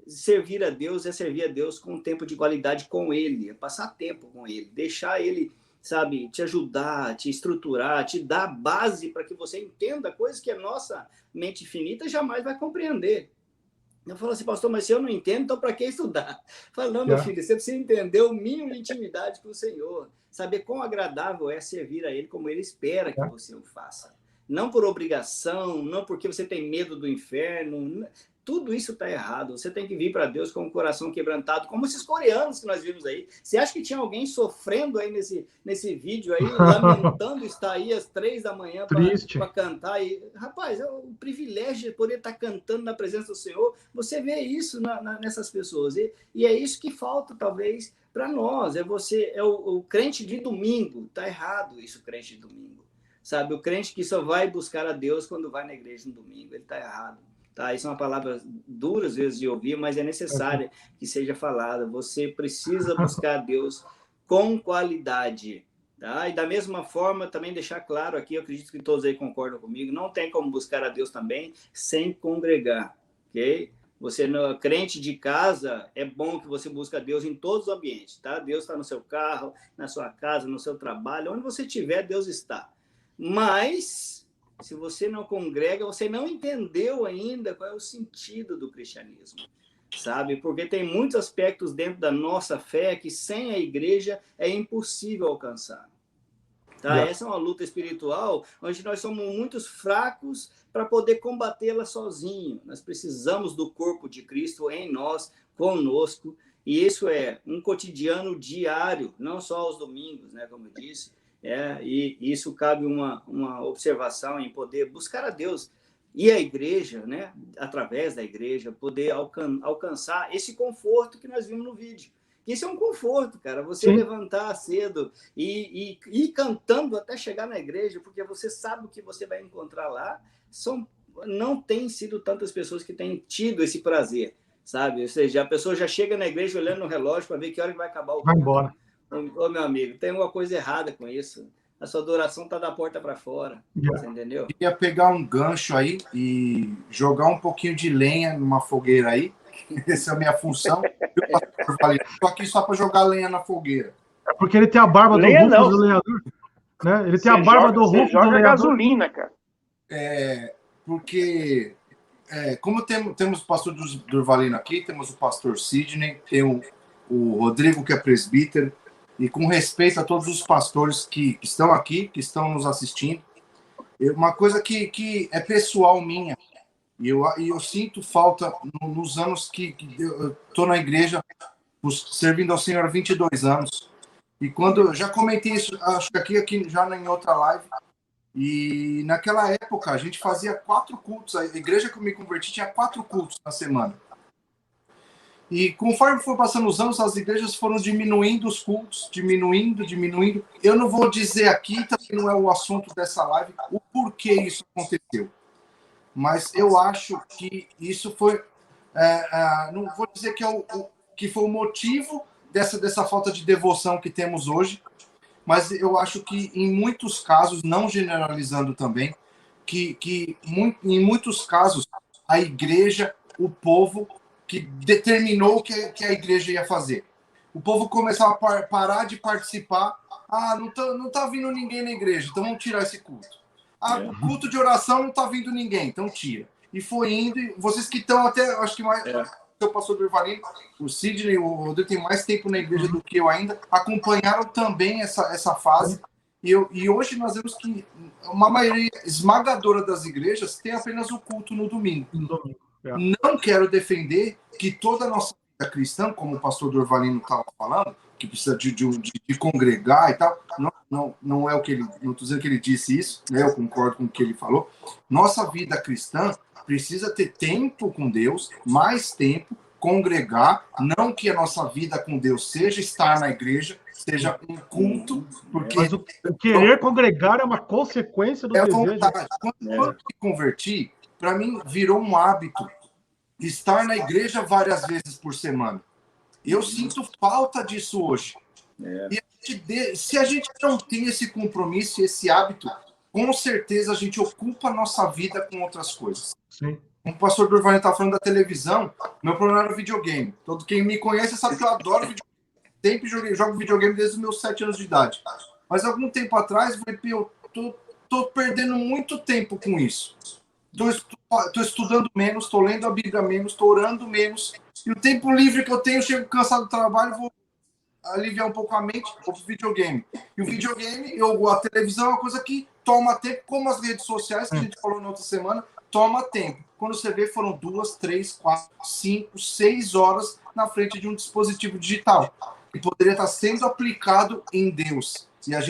servir a Deus é servir a Deus com tempo de qualidade com Ele, é passar tempo com Ele, deixar Ele, sabe, te ajudar, te estruturar, te dar base para que você entenda coisas que a nossa mente finita jamais vai compreender. Eu falo assim, pastor, mas se eu não entendo, então para que estudar? Eu falo, não, meu filho, você precisa entender o mínimo de intimidade com o Senhor, saber quão agradável é servir a Ele como Ele espera que você o faça. Não por obrigação, não porque você tem medo do inferno. Tudo isso está errado. Você tem que vir para Deus com o coração quebrantado, como esses coreanos que nós vimos aí. Você acha que tinha alguém sofrendo aí nesse vídeo aí, lamentando estar aí às 3 da manhã para cantar? Rapaz, é um privilégio de poder estar cantando na presença do Senhor. Você vê isso nessas pessoas. E é isso que falta, talvez, para nós. É o crente de domingo. Está errado isso, crente de domingo. Sabe, o crente que só vai buscar a Deus quando vai na igreja no domingo. Ele está errado. tá? Isso é uma palavra dura às vezes de ouvir, mas é necessária que seja falada. Você precisa buscar Deus com qualidade, tá? E da mesma forma, também deixar claro aqui, eu acredito que todos aí concordam comigo, não tem como buscar a Deus também sem congregar, ok? Você, no crente de casa, é bom que você busque a Deus em todos os ambientes, tá? Deus está no seu carro, na sua casa, no seu trabalho, onde você estiver, Deus está. Mas, se você não congrega, você não entendeu ainda qual é o sentido do cristianismo, sabe? Porque tem muitos aspectos dentro da nossa fé que sem a igreja é impossível alcançar. Tá? Essa é uma luta espiritual onde nós somos muito fracos para poder combatê-la sozinho. Nós precisamos do corpo de Cristo em nós, conosco, e isso é um cotidiano diário, não só aos domingos, né, como eu disse, e isso cabe uma observação em poder buscar a Deus e a igreja, né, através da igreja, poder alcançar esse conforto que nós vimos no vídeo. Isso é um conforto, cara, você Sim. levantar cedo e ir cantando até chegar na igreja, porque você sabe o que você vai encontrar lá. Não tem sido tantas pessoas que têm tido esse prazer, sabe? Ou seja, a pessoa já chega na igreja olhando no relógio para ver que hora que vai acabar o culto. Vai embora. Ô, meu amigo, tem uma coisa errada com isso. A sua adoração está da porta para fora, você entendeu? Eu queria pegar um gancho aí e jogar um pouquinho de lenha numa fogueira aí. Essa é a minha função. Eu falei, estou aqui só para jogar lenha na fogueira. É porque ele tem a barba do Rufus do lenhador. Né? Ele tem a barba do Rufus do lenhador. Gasolina, cara. Porque, como temos o pastor Durvalino aqui, temos o pastor Sidney, tem o Rodrigo, que é presbítero, e com respeito a todos os pastores que estão aqui, que estão nos assistindo, uma coisa que é pessoal minha, e eu sinto falta nos anos que eu estou na igreja, servindo ao Senhor há 22 anos. E quando eu já comentei isso, acho que aqui já em outra live, e naquela época a gente fazia 4 cultos, a igreja que eu me converti tinha 4 cultos na semana. E conforme foi passando os anos, as igrejas foram diminuindo os cultos, diminuindo. Eu não vou dizer aqui, também não é o assunto dessa live, o porquê isso aconteceu. Mas eu acho que isso foi, não vou dizer que foi o motivo dessa falta de devoção que temos hoje, mas eu acho que em muitos casos, não generalizando também, que em muitos casos a igreja, o povo, que determinou o que a igreja ia fazer. O povo começava a parar de participar. Não tá vindo ninguém na igreja, então vamos tirar esse culto. O culto de oração não tá vindo ninguém, então tira. E foi indo, e vocês que estão até, acho que mais... O pastor Durvalino, o Sidney, o Rodrigo tem mais tempo na igreja do que eu ainda, acompanharam também essa fase. E hoje nós vemos que uma maioria esmagadora das igrejas tem apenas o culto no domingo. Não quero defender que toda a nossa vida cristã, como o pastor Durvalino estava falando, que precisa de congregar e tal, não é o que ele... Não estou dizendo que ele disse isso, né? Eu concordo com o que ele falou. Nossa vida cristã precisa ter tempo com Deus, mais tempo, congregar, não que a nossa vida com Deus seja estar na igreja, seja um culto, porque... Mas o querer congregar é uma consequência do desejo. Vontade. Quando eu me converti, para mim virou um hábito estar na igreja várias vezes por semana. Eu sinto falta disso hoje. E se a gente não tem esse compromisso, esse hábito, com certeza a gente ocupa a nossa vida com outras coisas. Sim. O pastor Durvalino estava falando da televisão, meu problema era o videogame. Todo quem me conhece sabe que eu adoro videogame. Sempre jogo videogame desde os meus 7 anos de idade. Mas algum tempo atrás, eu falei, eu tô perdendo muito tempo com isso. Estou estudando menos, estou lendo a Bíblia menos, estou orando menos. E o tempo livre que eu tenho, eu chego cansado do trabalho, vou aliviar um pouco a mente, vou pro videogame. E o videogame, a televisão é uma coisa que toma tempo, como as redes sociais, que a gente falou na outra semana, toma tempo. Quando você vê, foram 2, 3, 4, 5, 6 horas na frente de um dispositivo digital. Que poderia estar sendo aplicado em Deus. E se a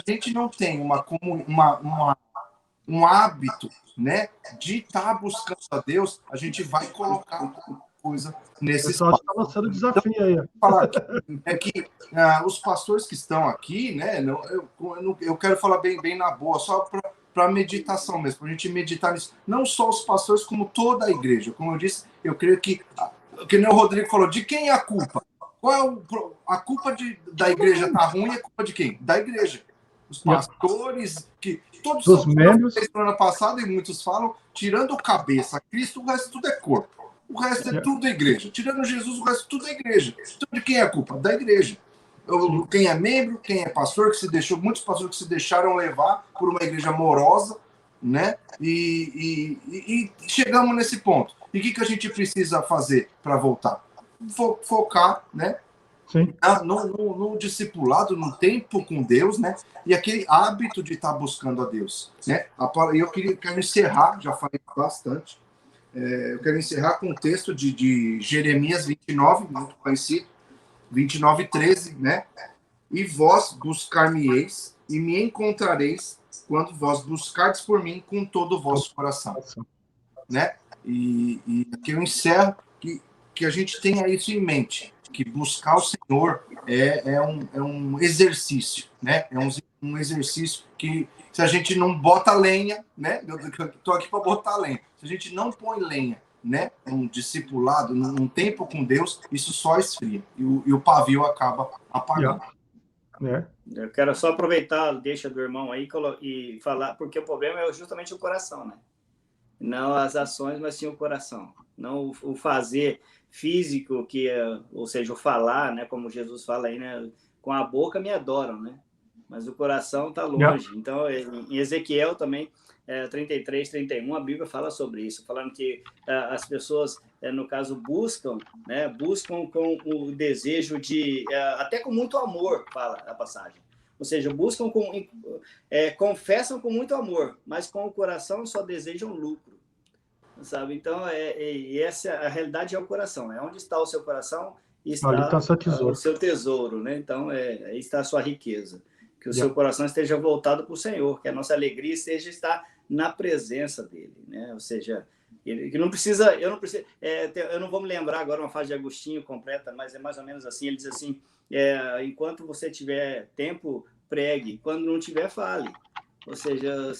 gente não tem um hábito, né, de estar buscando a Deus, a gente vai colocar coisa nesse espaço. Está lançando desafio aí. Os pastores que estão aqui, né, eu quero falar bem na boa, só para meditação mesmo, para a gente meditar nisso. Não só os pastores, como toda a igreja. Como eu disse, eu creio que nem o Rodrigo falou, de quem é a culpa? Qual é a culpa da igreja tá ruim? É culpa de quem? Da igreja. Os pastores, que todos os membros. Semana passada, e muitos falam, tirando o cabeça, Cristo, o resto tudo é corpo. O resto é tudo da igreja. Tirando Jesus, o resto tudo é igreja. Então, de quem é a culpa? Da igreja. Quem é membro, quem é pastor, muitos pastores que se deixaram levar por uma igreja morosa, né? E chegamos nesse ponto. E o que a gente precisa fazer para voltar? Focar, né? Sim. No discipulado, no tempo com Deus, né? E aquele hábito de estar buscando a Deus, né? Eu quero encerrar, já falei bastante. Eu quero encerrar com o texto de Jeremias 29, muito conhecido, 29:13, né? E vós buscar-me-eis e me encontrareis quando vós buscardes por mim com todo o vosso coração, né? E aqui eu encerro que a gente tenha isso em mente, que buscar o Senhor é um exercício, né? É um exercício que, se a gente não bota lenha, né? Eu estou aqui para botar lenha. Se a gente não põe lenha, né? Um discipulado, num tempo com Deus, isso só esfria. E o pavio acaba apagando. Eu quero só aproveitar a deixa do irmão aí e falar, porque o problema é justamente o coração, né? Não as ações, mas sim o coração. Não o fazer físico, ou seja, o falar, né? Como Jesus fala aí, né? Com a boca me adoram, né? Mas o coração está longe. Então, em Ezequiel também, 33:31, a Bíblia fala sobre isso, falando que as pessoas, no caso, buscam com o desejo até com muito amor, fala a passagem. Ou seja, confessam com muito amor, mas com o coração só desejam lucro, sabe? Então, essa a realidade é o coração. Onde está o seu coração, está o seu tesouro, né? Então, aí está a sua riqueza. Que o seu coração esteja voltado para o Senhor, que a nossa alegria esteja estar na presença dele, né? Ou seja, eu não vou me lembrar agora uma frase de Agostinho completa, mas é mais ou menos assim. Ele diz assim: enquanto você tiver tempo, pregue; quando não tiver, fale. Ou seja,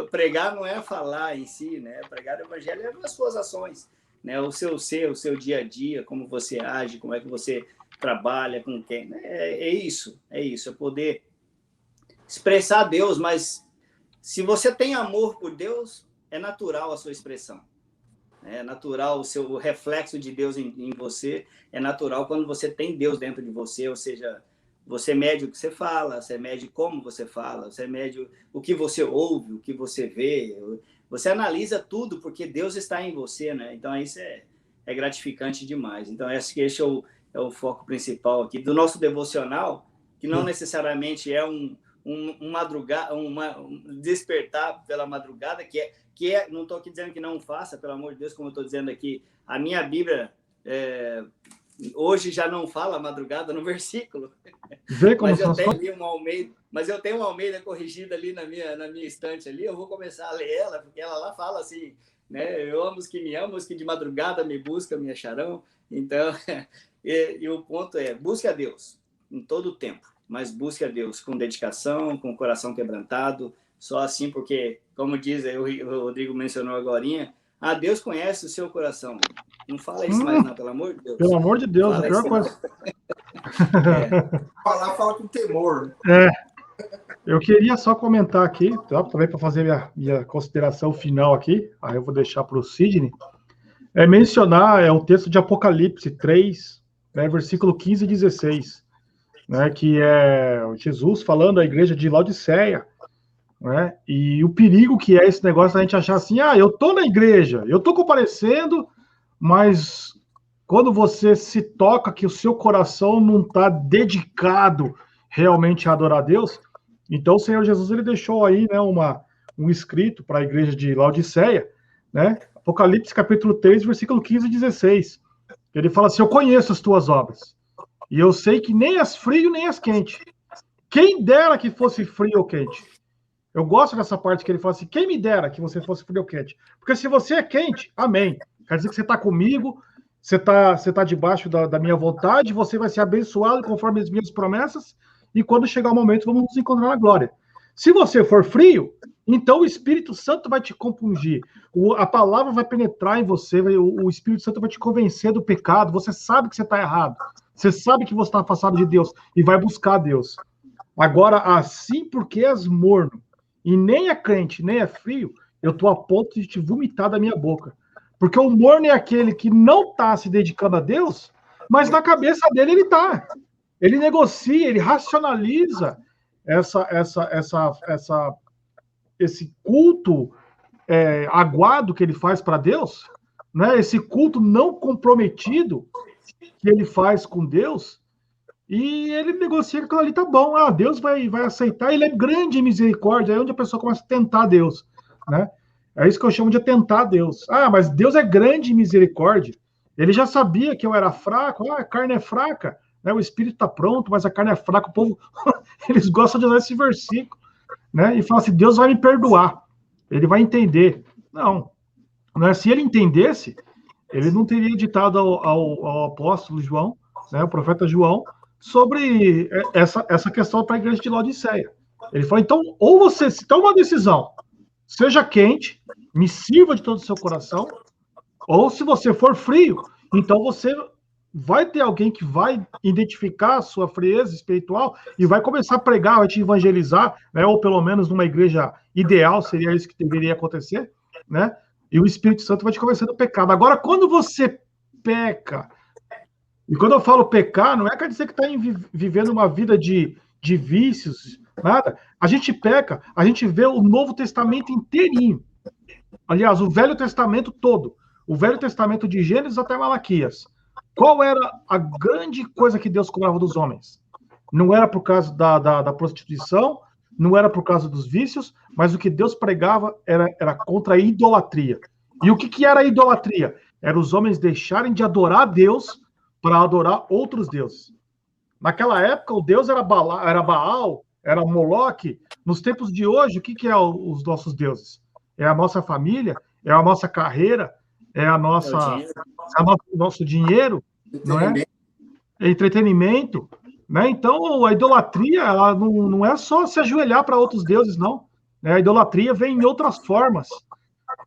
pregar não é falar em si, né? Pregar o evangelho é as suas ações, né? O seu dia a dia, como você age, como é que você trabalha, com quem. É isso, é poder expressar a Deus, mas se você tem amor por Deus, é natural a sua expressão. É natural o reflexo de Deus em você, é natural quando você tem Deus dentro de você, ou seja, você mede o que você fala, você mede como você fala, você mede o que você ouve, o que você vê, você analisa tudo porque Deus está em você, né? Então isso é gratificante demais. Então esse é o foco principal aqui do nosso devocional, que não necessariamente é um despertar pela madrugada, não estou aqui dizendo que não faça, pelo amor de Deus, como eu estou dizendo aqui, a minha Bíblia hoje já não fala madrugada no versículo, mas eu tenho uma Almeida corrigida ali na minha estante ali, eu vou começar a ler ela, porque ela lá fala assim, né? Eu amo os que me amam, os que de madrugada me buscam, me acharão. Então, e o ponto é, busque a Deus em todo o tempo, mas busque a Deus com dedicação, com o coração quebrantado, só assim, porque, como diz aí, o Rodrigo mencionou agorinha, Deus conhece o seu coração. Não fala isso mais não, pelo amor de Deus. Pelo amor de Deus, a pior coisa. Fala com temor. Eu queria só comentar aqui, também para fazer minha consideração final aqui, aí eu vou deixar para o Sidney, mencionar o texto de Apocalipse 3, né, versículo 15 e 16, né, que é Jesus falando à igreja de Laodiceia, né, e o perigo que é esse negócio da gente achar assim, eu estou na igreja, eu estou comparecendo, mas quando você se toca que o seu coração não está dedicado realmente a adorar a Deus, então o Senhor Jesus ele deixou aí, né, um escrito para a igreja de Laodiceia, né, Apocalipse capítulo 3, versículo 15 e 16, ele fala assim: eu conheço as tuas obras, e eu sei que nem és frio nem és quente. Quem dera que fosse frio ou quente. Eu gosto dessa parte que ele fala assim: quem me dera que você fosse frio ou quente. Porque se você é quente, amém. Quer dizer que você está comigo, você tá debaixo da minha vontade, você vai ser abençoado conforme as minhas promessas, e quando chegar o momento, vamos nos encontrar na glória. Se você for frio, então o Espírito Santo vai te compungir. A palavra vai penetrar em você, o Espírito Santo vai te convencer do pecado. Você sabe que você está errado. Você sabe que você está afastado de Deus e vai buscar Deus. Agora, assim porque és morno e nem é crente, nem é frio, eu estou a ponto de te vomitar da minha boca. Porque o morno é aquele que não está se dedicando a Deus, mas na cabeça dele ele está. Ele negocia, ele racionaliza esse culto aguado que ele faz para Deus, né? Esse culto não comprometido que ele faz com Deus, e ele negocia que aquilo ali tá bom. Deus vai aceitar, ele é grande em misericórdia, é onde a pessoa começa a tentar Deus, né? É isso que eu chamo de tentar Deus. Mas Deus é grande em misericórdia. Ele já sabia que eu era fraco, a carne é fraca, né? O espírito está pronto, mas a carne é fraca. O povo, eles gostam de usar esse versículo, né? E fala assim, Deus vai me perdoar, ele vai entender. Não, né? Se ele entendesse, ele não teria ditado ao apóstolo João, né, o profeta João, sobre essa questão para a igreja de Laodiceia. Ele falou, então, ou você se toma uma decisão, seja quente, me sirva de todo o seu coração, ou se você for frio, então você vai ter alguém que vai identificar a sua frieza espiritual e vai começar a pregar, vai te evangelizar, né, ou pelo menos numa igreja ideal, seria isso que deveria acontecer, né? E o Espírito Santo vai te convencer do pecado. Agora, quando você peca, e quando eu falo pecar, não é quer dizer que está vivendo uma vida de vícios, nada. A gente peca, a gente vê o Novo Testamento inteirinho. Aliás, o Velho Testamento todo. O Velho Testamento de Gênesis até Malaquias. Qual era a grande coisa que Deus cobrava dos homens? Não era por causa da prostituição, não era por causa dos vícios, mas o que Deus pregava era contra a idolatria. E o que era a idolatria? Era os homens deixarem de adorar a Deus para adorar outros deuses. Naquela época, o Deus era Baal, era Moloque. Nos tempos de hoje, o que é os nossos deuses? É a nossa família, é a nossa carreira, é o nosso dinheiro, não é? É entretenimento. Né? Então, a idolatria ela não é só se ajoelhar para outros deuses, não. Né? A idolatria vem em outras formas.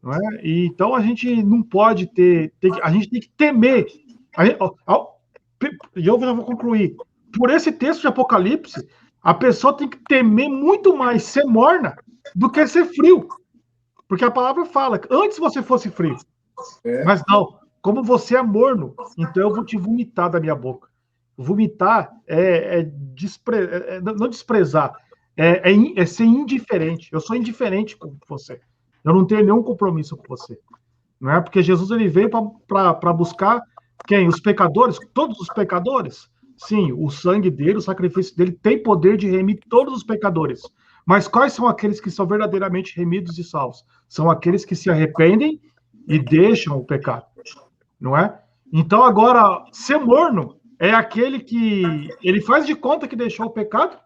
Não é? E, então, a gente não pode a gente tem que temer. E eu já vou concluir. Por esse texto de Apocalipse, a pessoa tem que temer muito mais ser morna do que ser frio. Porque a palavra fala que antes você fosse frio. Mas não, como você é morno, então eu vou te vomitar da minha boca. Vomitar não desprezar, é ser indiferente. Eu sou indiferente com você. Eu não tenho nenhum compromisso com você. Não é? Porque Jesus ele veio para buscar quem? Os pecadores? Todos os pecadores? Sim, o sangue dele, o sacrifício dele tem poder de remir todos os pecadores. Mas quais são aqueles que são verdadeiramente remidos e salvos? São aqueles que se arrependem e deixam o pecado. Não é? Então agora, ser morno é aquele que ele faz de conta que deixou o pecado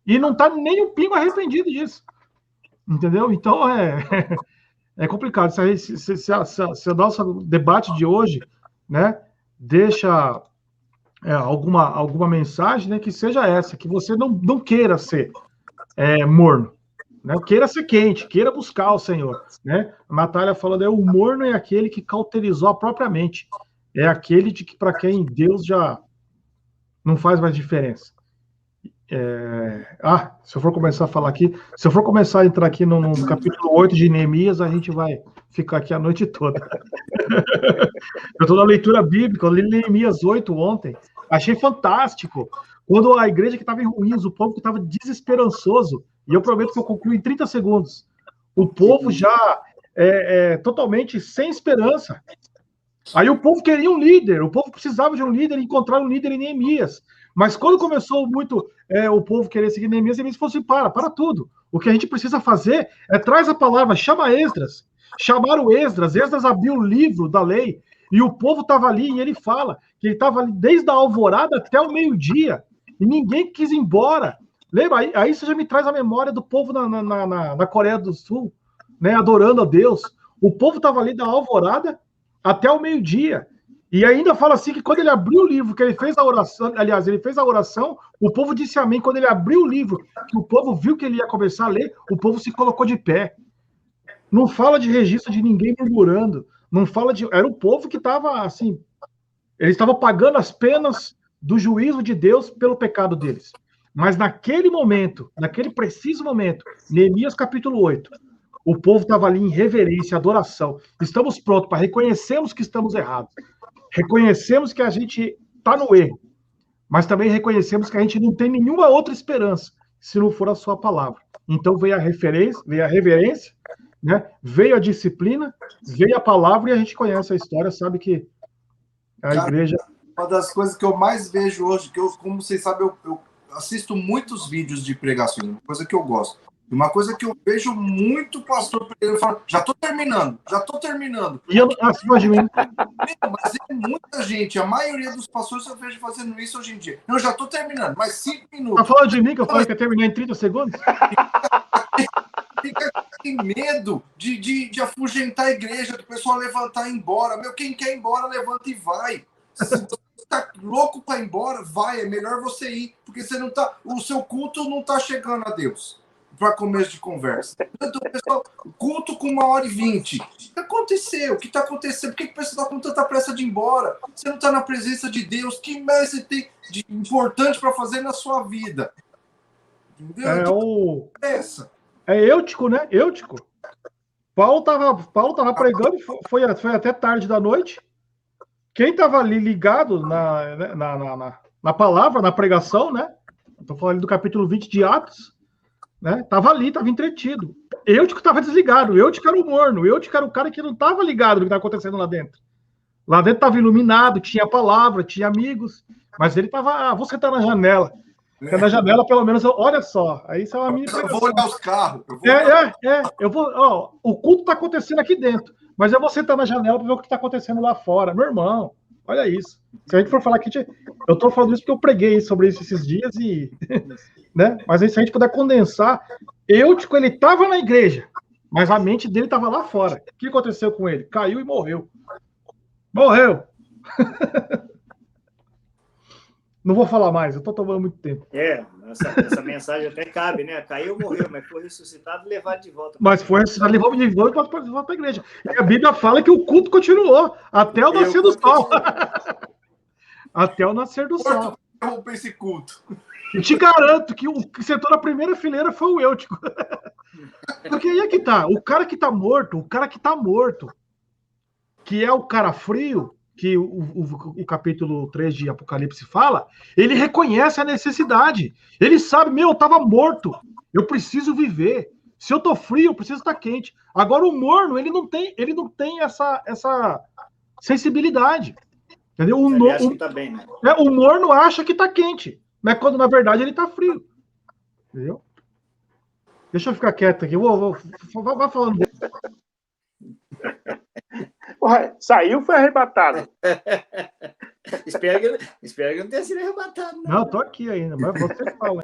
e não está nem um pingo arrependido disso. Entendeu? Então é complicado. Se o nosso debate de hoje, né, deixa alguma mensagem, né, que seja essa, que você não queira ser morno. Né? Queira ser quente, queira buscar o Senhor. Né? A Natália falando, o morno é aquele que cauterizou a própria mente. É aquele para quem Deus já não faz mais diferença. Se eu for começar a falar aqui, se eu for começar a entrar aqui no capítulo 8 de Neemias, a gente vai ficar aqui a noite toda. Eu estou na leitura bíblica, eu li Neemias 8 ontem, achei fantástico. Quando a igreja que estava em ruínas, o povo que estava desesperançoso, e eu prometo que eu concluo em 30 segundos, o povo já totalmente sem esperança. Aí o povo queria um líder, o povo precisava de um líder, encontrar um líder em Neemias. Mas quando começou muito o povo querer seguir Neemias, Neemias falou assim, para tudo. O que a gente precisa fazer traz a palavra, chama Esdras. Chamaram Esdras abriu o livro da lei, e o povo estava ali, e ele fala que ele estava ali desde a alvorada até o meio-dia, e ninguém quis ir embora. Lembra? Aí você já me traz a memória do povo na Coreia do Sul, né, adorando a Deus. O povo estava ali da alvorada até o meio-dia. E ainda fala assim que quando ele abriu o livro, que ele fez a oração, aliás, ele fez a oração, o povo disse amém. Quando ele abriu o livro, que o povo viu que ele ia começar a ler, o povo se colocou de pé. Não fala de registro de ninguém murmurando. Não fala de. Era o povo que estava assim. Eles estavam pagando as penas do juízo de Deus pelo pecado deles. Mas naquele momento, naquele preciso momento, Neemias capítulo 8, o povo estava ali em reverência, adoração. Estamos prontos para reconhecermos que estamos errados. Reconhecemos que a gente está no erro. Mas também reconhecemos que a gente não tem nenhuma outra esperança se não for a sua palavra. Então veio a reverência, né? Veio a disciplina, veio a palavra e a gente conhece a história, sabe que a igreja... Uma das coisas que eu mais vejo hoje, que eu, como vocês sabem, eu assisto muitos vídeos de pregação, uma coisa que eu gosto. Uma coisa que eu vejo muito pastor pregando, falando, já estou terminando. E eu, acima de mim. Mas é muita gente, a maioria dos pastores eu vejo fazendo isso hoje em dia. Eu já estou terminando, mais 5 minutos. Tá falando de mim que eu falei que ia terminar em 30 segundos? Fica com medo de afugentar a igreja, do pessoal levantar e ir embora. Meu, quem quer ir embora, levanta e vai. Se você está louco para ir embora, vai. É melhor você ir, porque você não tá, o seu culto não está chegando a Deus para começo de conversa. Então, pessoal, culto com 1h20. O que aconteceu? O que está acontecendo? Por que o pessoal está com tanta pressa de ir embora? Você não está na presença de Deus. O que mais você tem de importante para fazer na sua vida? Entendeu? É Eutico, né? Eutico. Paulo tava pregando, foi até tarde da noite. Quem estava ali ligado na palavra, na pregação, né? Estou falando do capítulo 20 de Atos, né? Tava ali, tava entretido. Eutico estava desligado, Eutico era o morno, Eutico era o cara que não estava ligado no que estava acontecendo lá dentro. Lá dentro estava iluminado, tinha palavra, tinha amigos, mas ele estava, você tá na janela. Porque na janela, pelo menos, olha só. Aí isso é uma mini pregação. Eu vou olhar os carros. Eu vou, ó, o culto está acontecendo aqui dentro, mas eu vou sentar na janela para ver o que está acontecendo lá fora. Meu irmão, olha isso. Se a gente for falar que eu estou falando isso porque eu preguei sobre isso esses dias e, né? Mas aí, se a gente puder condensar, Eutico, ele estava na igreja, mas a mente dele estava lá fora. O que aconteceu com ele? Caiu e morreu. Morreu. Não vou falar mais, eu estou tomando muito tempo. Essa mensagem até cabe, né? Caiu, morreu, mas foi ressuscitado e levado de volta. Mas foi ressuscitado e levado de volta para a igreja. E a Bíblia fala que o culto continuou até o nascer do sol. Até o nascer do sol. Interromper esse culto. E te garanto que o que sentou na primeira fileira foi o Eutico. Porque aí é que tá. O cara que tá morto, que é o cara frio, que o capítulo 3 de Apocalipse fala, ele reconhece a necessidade. Ele sabe, eu estava morto, eu preciso viver. Se eu tô frio, eu preciso estar quente. Agora o morno, ele não tem essa sensibilidade. Entendeu? Ele acha que tá bem, né? O morno acha que tá quente, mas quando na verdade ele tá frio. Entendeu? Deixa eu ficar quieto aqui, vai falando. Saiu, foi arrebatado. Espero que não tenha sido arrebatado. Não, tô aqui ainda, mas você fala.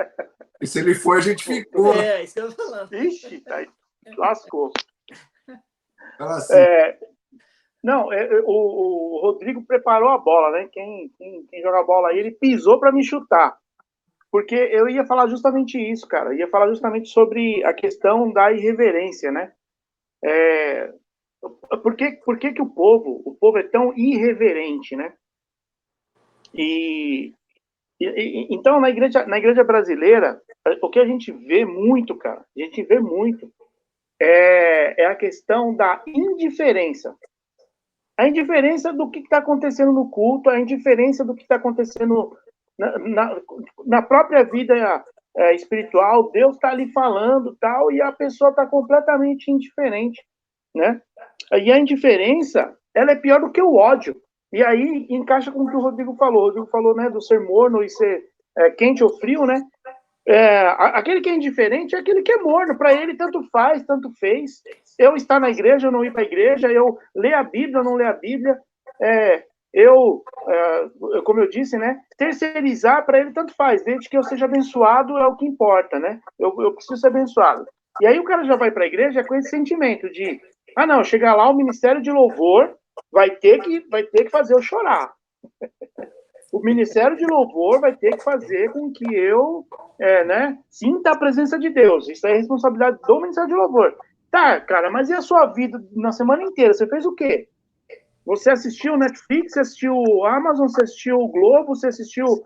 E se ele for, a gente ficou. Isso que eu tô falando. Ixi, lascou. Assim. Não, o Rodrigo preparou a bola, né? Quem joga a bola aí, ele pisou para me chutar. Porque eu ia falar justamente isso, cara. Eu ia falar justamente sobre a questão da irreverência, né? Por que o povo é tão irreverente, né? Então, na igreja brasileira, o que a gente vê muito, cara, é a questão da indiferença. A indiferença do que está acontecendo no culto, a indiferença do que está acontecendo na própria vida espiritual. Deus está ali falando, tal, e a pessoa está completamente indiferente, né? E a indiferença, ela é pior do que o ódio. E aí encaixa com o que o Rodrigo falou. O Rodrigo falou, né, do ser morno e ser quente ou frio, né? Aquele que é indiferente é aquele que é morno. Para ele, tanto faz, tanto fez. Eu estar na igreja, eu não ir para a igreja. Eu ler a Bíblia, eu não ler a Bíblia. Como eu disse, né? Terceirizar, para ele, tanto faz. Desde que eu seja abençoado é o que importa, né? Eu preciso ser abençoado. E aí o cara já vai para a igreja com esse sentimento de... não, chega lá o ministério de louvor, vai ter que fazer eu chorar. O Ministério de Louvor vai ter que fazer com que eu sinta a presença de Deus. Isso é responsabilidade do Ministério de Louvor. Tá, cara, mas e a sua vida na semana inteira? Você fez o quê? Você assistiu Netflix, você assistiu Amazon, você assistiu Globo, você assistiu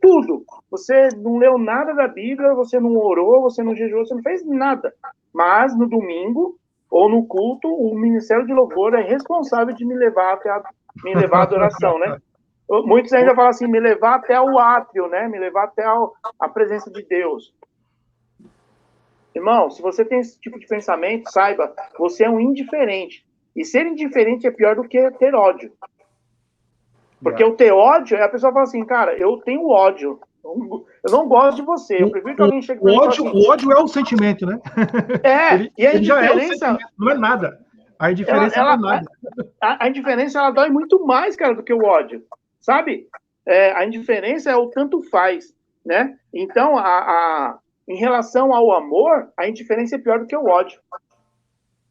tudo. Você não leu nada da Bíblia, você não orou, você não jejuou, você não fez nada. Mas no domingo ou no culto, o Ministério de Louvor é responsável de me levar à adoração, né? Muitos ainda falam assim, me levar até o átrio, né? Me levar até a presença de Deus. Irmão, se você tem esse tipo de pensamento, saiba, você é um indiferente. E ser indiferente é pior do que ter ódio. Porque o ter ódio, a pessoa fala assim, cara, eu tenho ódio. Eu não gosto de você. Eu prefiro que alguém chegue pra mim e fale assim, o ódio é o sentimento, né? E a ele já é o indiferença... sentimento, não é nada. A indiferença não é nada. A indiferença, ela dói muito mais, cara, do que o ódio. Sabe? A indiferença é o tanto faz, né? Então, em relação ao amor, a indiferença é pior do que o ódio.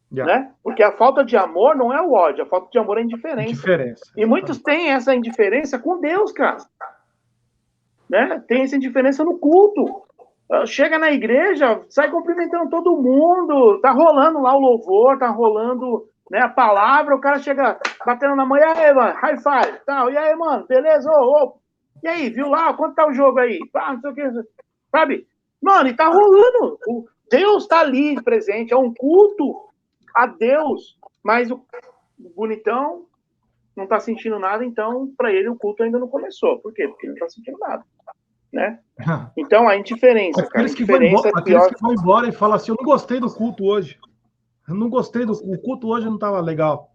Né? Porque a falta de amor não é o ódio, a falta de amor é a indiferença. E muitos têm essa indiferença com Deus, cara. Né? Tem essa indiferença no culto. Chega na igreja, sai cumprimentando todo mundo, tá rolando lá o louvor, tá rolando, né, a palavra, o cara chega batendo na mão, e aí, mano, high five, tal, e aí, mano, beleza, e aí, viu lá, quanto tá o jogo aí? Não sei o que, sabe? Mano, e tá rolando, Deus tá ali presente, é um culto a Deus, mas o bonitão não tá sentindo nada, então, para ele, o culto ainda não começou. Por quê? Porque ele não tá sentindo nada, né? Então, a indiferença, aqueles cara, a indiferença é pior. Aqueles que vão embora e falam assim, eu não gostei do culto hoje. Eu não gostei o culto hoje, não tava legal.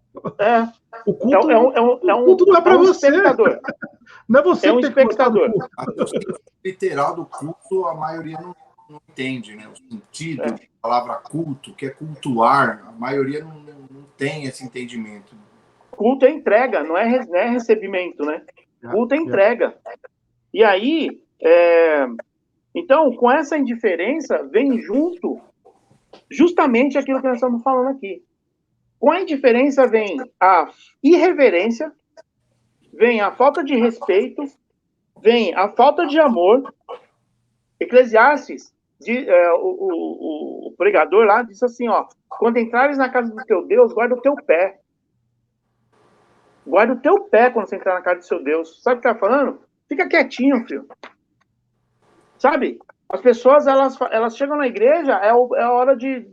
O culto, o culto não é para você. Espectador. Não é você que tem espectador. O sentido literal do culto, a maioria não entende, né? O sentido da palavra culto, que é cultuar, a maioria não tem esse entendimento. Culto é entrega, não é recebimento, né? Culto é entrega. E aí, então, com essa indiferença, vem junto justamente aquilo que nós estamos falando aqui. Com a indiferença vem a irreverência, vem a falta de respeito, vem a falta de amor. Eclesiastes, o pregador lá, disse assim, ó, quando entrares na casa do teu Deus, guarda o teu pé. Guarda o teu pé quando você entrar na casa do seu Deus. Sabe o que tá falando? Fica quietinho, filho. Sabe? As pessoas, elas chegam na igreja, é a hora de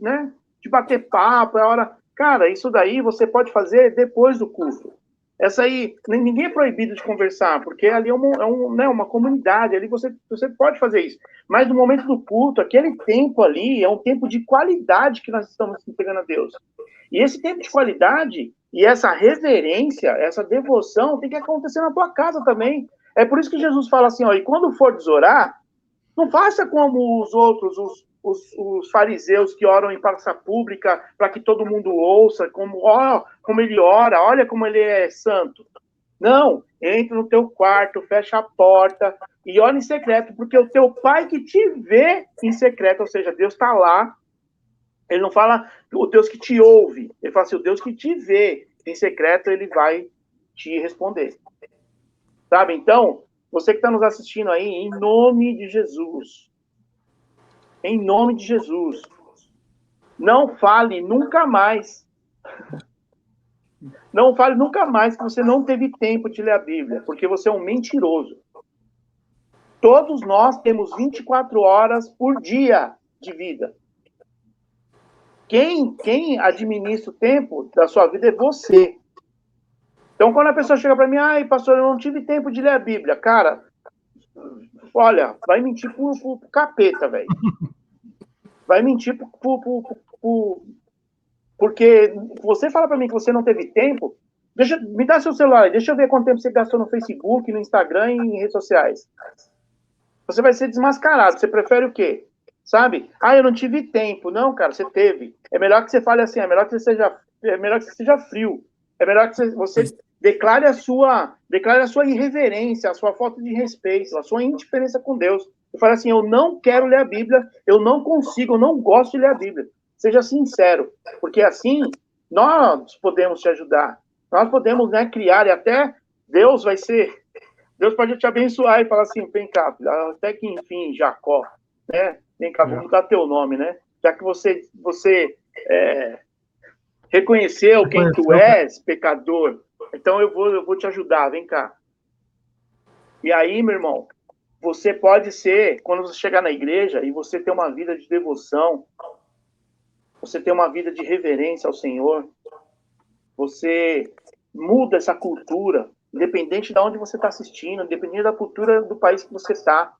bater papo, é a hora... Cara, isso daí você pode fazer depois do culto. Essa aí, ninguém é proibido de conversar, porque ali é uma comunidade, ali você pode fazer isso. Mas no momento do culto, aquele tempo ali é um tempo de qualidade que nós estamos entregando a Deus. E esse tempo de qualidade e essa reverência, essa devoção, tem que acontecer na tua casa também. É por isso que Jesus fala assim, ó, e quando for orar, não faça como os outros, os fariseus que oram em praça pública para que todo mundo ouça, como ele ora, olha como ele é santo. Não, entra no teu quarto, fecha a porta e ora em secreto, porque o teu pai que te vê em secreto, ou seja, Deus está lá, ele não fala o Deus que te ouve, ele fala assim, o Deus que te vê em secreto, ele vai te responder. Sabe? Então, você que está nos assistindo aí, em nome de Jesus, não fale nunca mais. Não fale nunca mais que você não teve tempo de ler a Bíblia, porque você é um mentiroso. Todos nós temos 24 horas por dia de vida. Quem administra o tempo da sua vida é você. Então, quando a pessoa chega para mim, ai, pastor, eu não tive tempo de ler a Bíblia. Cara, olha, vai mentir pro capeta, velho. Vai mentir porque você fala para mim que você não teve tempo, me dá seu celular, deixa eu ver quanto tempo você gastou no Facebook, no Instagram e em redes sociais. Você vai ser desmascarado. Você prefere o quê? Sabe? Ah, eu não tive tempo. Não, cara, você teve. É melhor que você fale assim, é melhor que você seja frio. É melhor que você declare a sua irreverência, a sua falta de respeito, a sua indiferença com Deus. Eu falo assim, eu não quero ler a Bíblia, eu não consigo, eu não gosto de ler a Bíblia. Seja sincero, porque assim nós podemos te ajudar. Nós podemos, né, criar, e até Deus pode te abençoar e falar assim, vem cá, até que enfim, Jacó, né? Vem cá, vamos mudar teu nome, né? Já que você reconheceu quem tu és, pecador, então eu vou te ajudar, vem cá. E aí, meu irmão, você pode ser, quando você chegar na igreja e você ter uma vida de devoção, você ter uma vida de reverência ao Senhor, você muda essa cultura, independente de onde você está assistindo, independente da cultura do país que você está.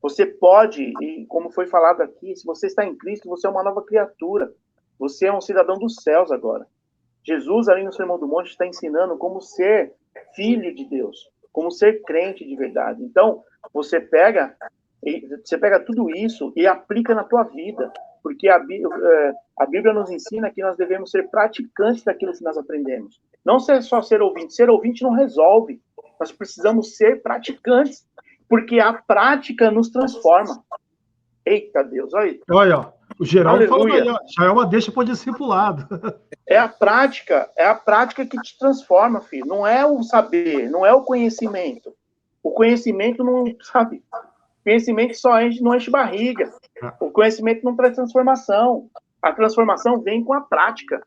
Você pode, e como foi falado aqui, se você está em Cristo, você é uma nova criatura. Você é um cidadão dos céus agora. Jesus, ali no Sermão do Monte, está ensinando como ser filho de Deus, como ser crente de verdade. Então, você pega tudo isso e aplica na tua vida, porque a Bíblia nos ensina que nós devemos ser praticantes daquilo que nós aprendemos. Não ser só ser ouvinte. Ser ouvinte não resolve. Nós precisamos ser praticantes, porque a prática nos transforma. Eita Deus, olha aí. Olha, ó, o Geraldo falou aí, ó, já é uma deixa para o discipulado. É a prática que te transforma, filho. Não é o saber, não é o conhecimento. O conhecimento não, sabe? O conhecimento só não enche barriga. O conhecimento não traz transformação. A transformação vem com a prática.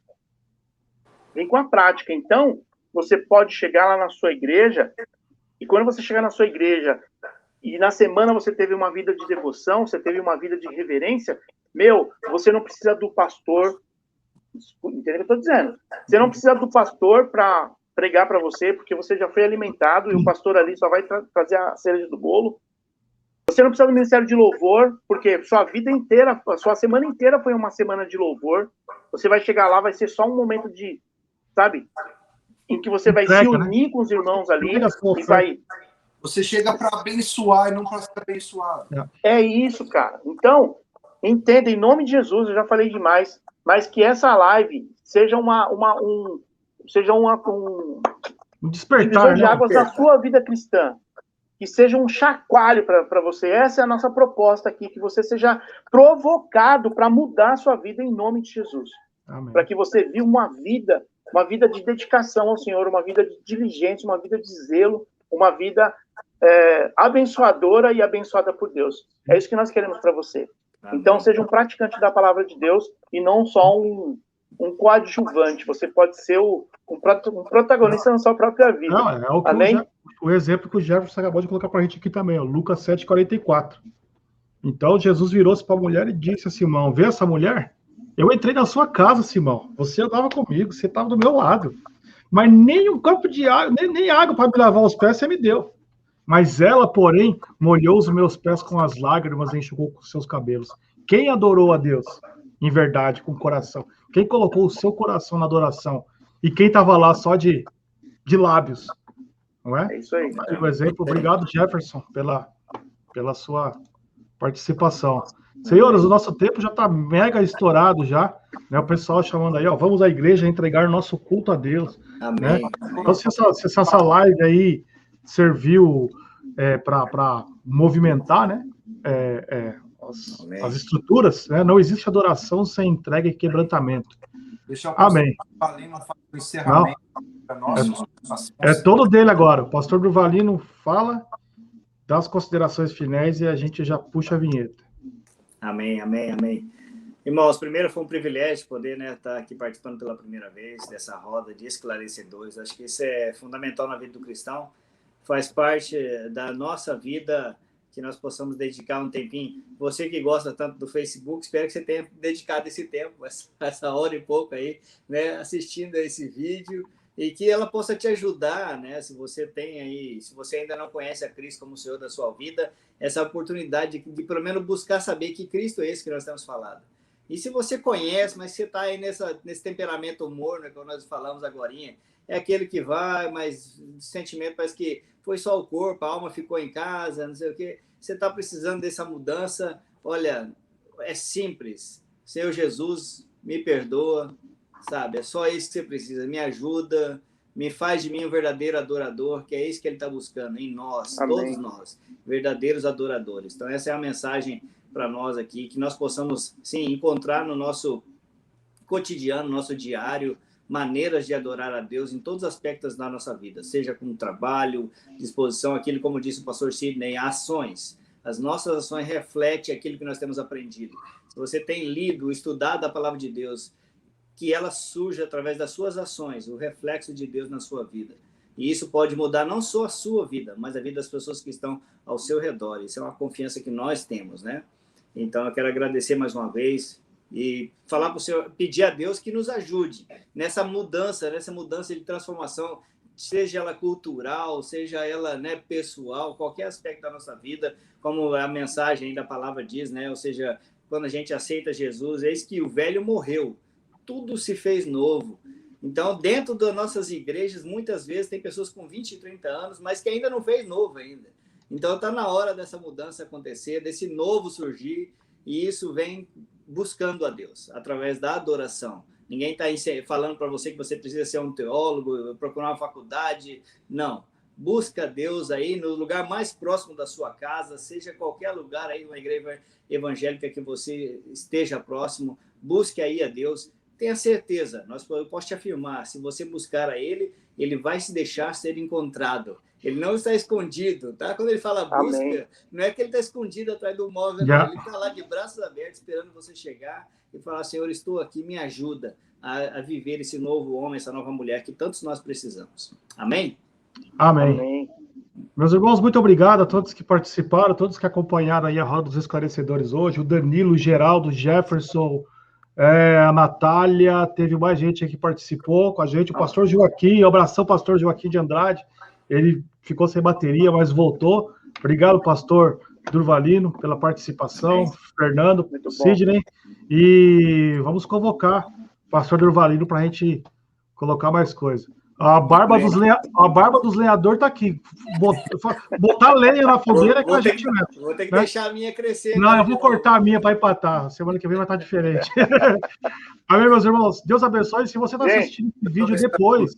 Vem com a prática. Então, você pode chegar lá na sua igreja, e quando você chegar na sua igreja, e na semana você teve uma vida de devoção, você teve uma vida de reverência, você não precisa do pastor, entendeu o que eu estou dizendo? Você não precisa do pastor para pregar para você, porque você já foi alimentado, e o pastor ali só vai trazer a cereja do bolo. Você não precisa do ministério de louvor, porque sua vida inteira, sua semana inteira foi uma semana de louvor. Você vai chegar lá, vai ser só um momento de, sabe, em que você vai se unir com os irmãos ali e vai... Você chega para abençoar e não para ser abençoado. É isso, cara. Então, entenda, em nome de Jesus, eu já falei demais, mas que essa live seja um despertar de águas da sua vida cristã. Que seja um chacoalho para você. Essa é a nossa proposta aqui, que você seja provocado para mudar a sua vida em nome de Jesus. Para que você viva uma vida de dedicação ao Senhor, uma vida de diligência, uma vida de zelo, uma vida abençoadora e abençoada por Deus. É isso que nós queremos para você. Então, seja um praticante da palavra de Deus e não só um coadjuvante. Você pode ser um protagonista na sua própria vida. Não, Amém? O exemplo que o Jefferson acabou de colocar para a gente aqui também, ó, Lucas 7,44. Então, Jesus virou-se para a mulher e disse a Simão, vê essa mulher? Eu entrei na sua casa, Simão. Você andava comigo, você estava do meu lado. Mas nem um copo de água, nem água para me lavar os pés você me deu. Mas ela, porém, molhou os meus pés com as lágrimas e enxugou com seus cabelos. Quem adorou a Deus? Em verdade, com o coração. Quem colocou o seu coração na adoração? E quem estava lá só de lábios? Não é? É isso aí. O exemplo. Obrigado, Jefferson, pela sua participação. Senhores, o nosso tempo já está mega estourado já. Né? O pessoal chamando aí, ó, vamos à igreja entregar nosso culto a Deus. Amém. Né? Então, se essa live aí serviu para movimentar, né? As estruturas, né? Não existe adoração sem entrega e quebrantamento. Amém. O encerramento para nós. É todo dele agora. O pastor Durvalino fala das considerações finais e a gente já puxa a vinheta. Amém, amém, amém. Irmãos, primeiro foi um privilégio poder estar aqui participando pela primeira vez dessa roda de esclarecedores. Acho que isso é fundamental na vida do cristão. Faz parte da nossa vida que nós possamos dedicar um tempinho. Você que gosta tanto do Facebook, espero que você tenha dedicado esse tempo, essa hora e pouco aí, né, assistindo a esse vídeo, e que ela possa te ajudar, né? Se você ainda não conhece a Cristo como o Senhor da sua vida, essa oportunidade de pelo menos buscar saber que Cristo é esse que nós temos falado. E se você conhece, mas você está aí nesse temperamento morno, que nós falamos agorinha, é aquele que vai, mas o sentimento parece que foi só o corpo, a alma ficou em casa, não sei o quê. Você está precisando dessa mudança, olha, é simples. Senhor Jesus, me perdoa, sabe? É só isso que você precisa. Me ajuda, me faz de mim um verdadeiro adorador, que é isso que ele está buscando em nós, Amém. todos nós, verdadeiros adoradores. Então, essa é a mensagem para nós aqui, que nós possamos, sim, encontrar no nosso cotidiano, no nosso diário, maneiras de adorar a Deus em todos os aspectos da nossa vida, seja com trabalho, disposição, aquilo, como disse o pastor Sidney, ações. As nossas ações refletem aquilo que nós temos aprendido. Se você tem lido, estudado a palavra de Deus, que ela surja através das suas ações, o reflexo de Deus na sua vida. E isso pode mudar não só a sua vida, mas a vida das pessoas que estão ao seu redor. Isso é uma confiança que nós temos, né? Então, eu quero agradecer mais uma vez e falar para o Senhor, pedir a Deus que nos ajude nessa mudança de transformação, seja ela cultural, seja ela, né, pessoal, qualquer aspecto da nossa vida, como a mensagem da palavra diz, né? Ou seja, quando a gente aceita Jesus, eis que o velho morreu, tudo se fez novo. Então, dentro das nossas igrejas, muitas vezes tem pessoas com 20, 30 anos, mas que ainda não fez novo ainda. Então, está na hora dessa mudança acontecer, desse novo surgir, e isso vem buscando a Deus, através da adoração. Ninguém está falando para você que você precisa ser um teólogo, procurar uma faculdade. Não. Busca Deus aí no lugar mais próximo da sua casa, seja qualquer lugar aí, uma igreja evangélica que você esteja próximo, busque aí a Deus. Tenha certeza, eu posso te afirmar, se você buscar a Ele, Ele vai se deixar ser encontrado. Ele não está escondido, tá? Quando ele fala busca, Amém. Não é que ele está escondido atrás do móvel, não. Ele está lá de braços abertos, esperando você chegar e falar, Senhor, estou aqui, me ajuda a viver esse novo homem, essa nova mulher que tantos nós precisamos. Amém? Amém. Amém. Meus irmãos, muito obrigado a todos que participaram, todos que acompanharam aí a Roda dos Esclarecedores hoje, o Danilo, o Geraldo, o Jefferson, a Natália, teve mais gente aí que participou com a gente, o pastor Joaquim, abração, pastor Joaquim de Andrade, ele ficou sem bateria, mas voltou. Obrigado, pastor Durvalino, pela participação, Fernando, Sidney, e vamos convocar o pastor Durvalino para a gente colocar mais coisa. A barba dos lenhadores está aqui. Botar lenha na fogueira que a gente... Vou ter que deixar a minha crescer. Não, eu vou cortar a minha para empatar. Semana que vem vai estar diferente. Amém, meus irmãos? Deus abençoe. Se você está assistindo o vídeo depois,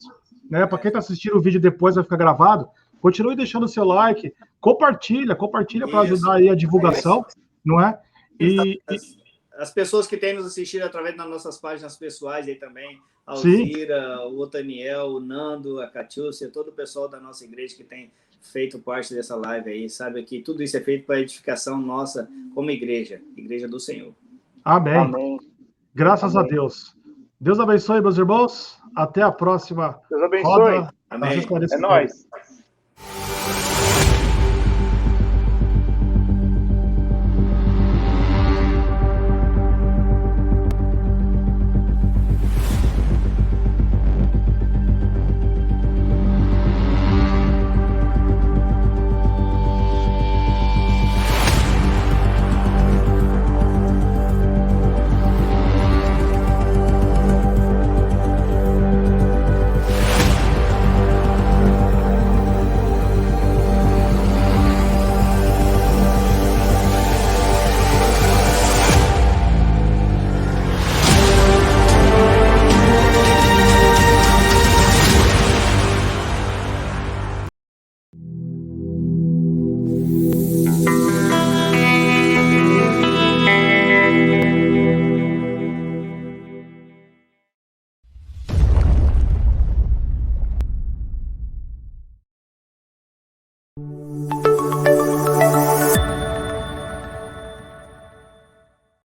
né? Para quem está assistindo o vídeo depois, vai ficar gravado. Continue deixando o seu like. Compartilha para ajudar aí a divulgação, não é? E... As pessoas que têm nos assistido através das nossas páginas pessoais aí também, a Alzira, o Otaniel, o Nando, a Catiúcia, todo o pessoal da nossa igreja que tem feito parte dessa live aí, sabe que tudo isso é feito para edificação nossa como igreja do Senhor. Amém. Amém. Graças Amém. A Deus. Deus abençoe, meus irmãos. Até a próxima. Deus abençoe. Amém. É nóis.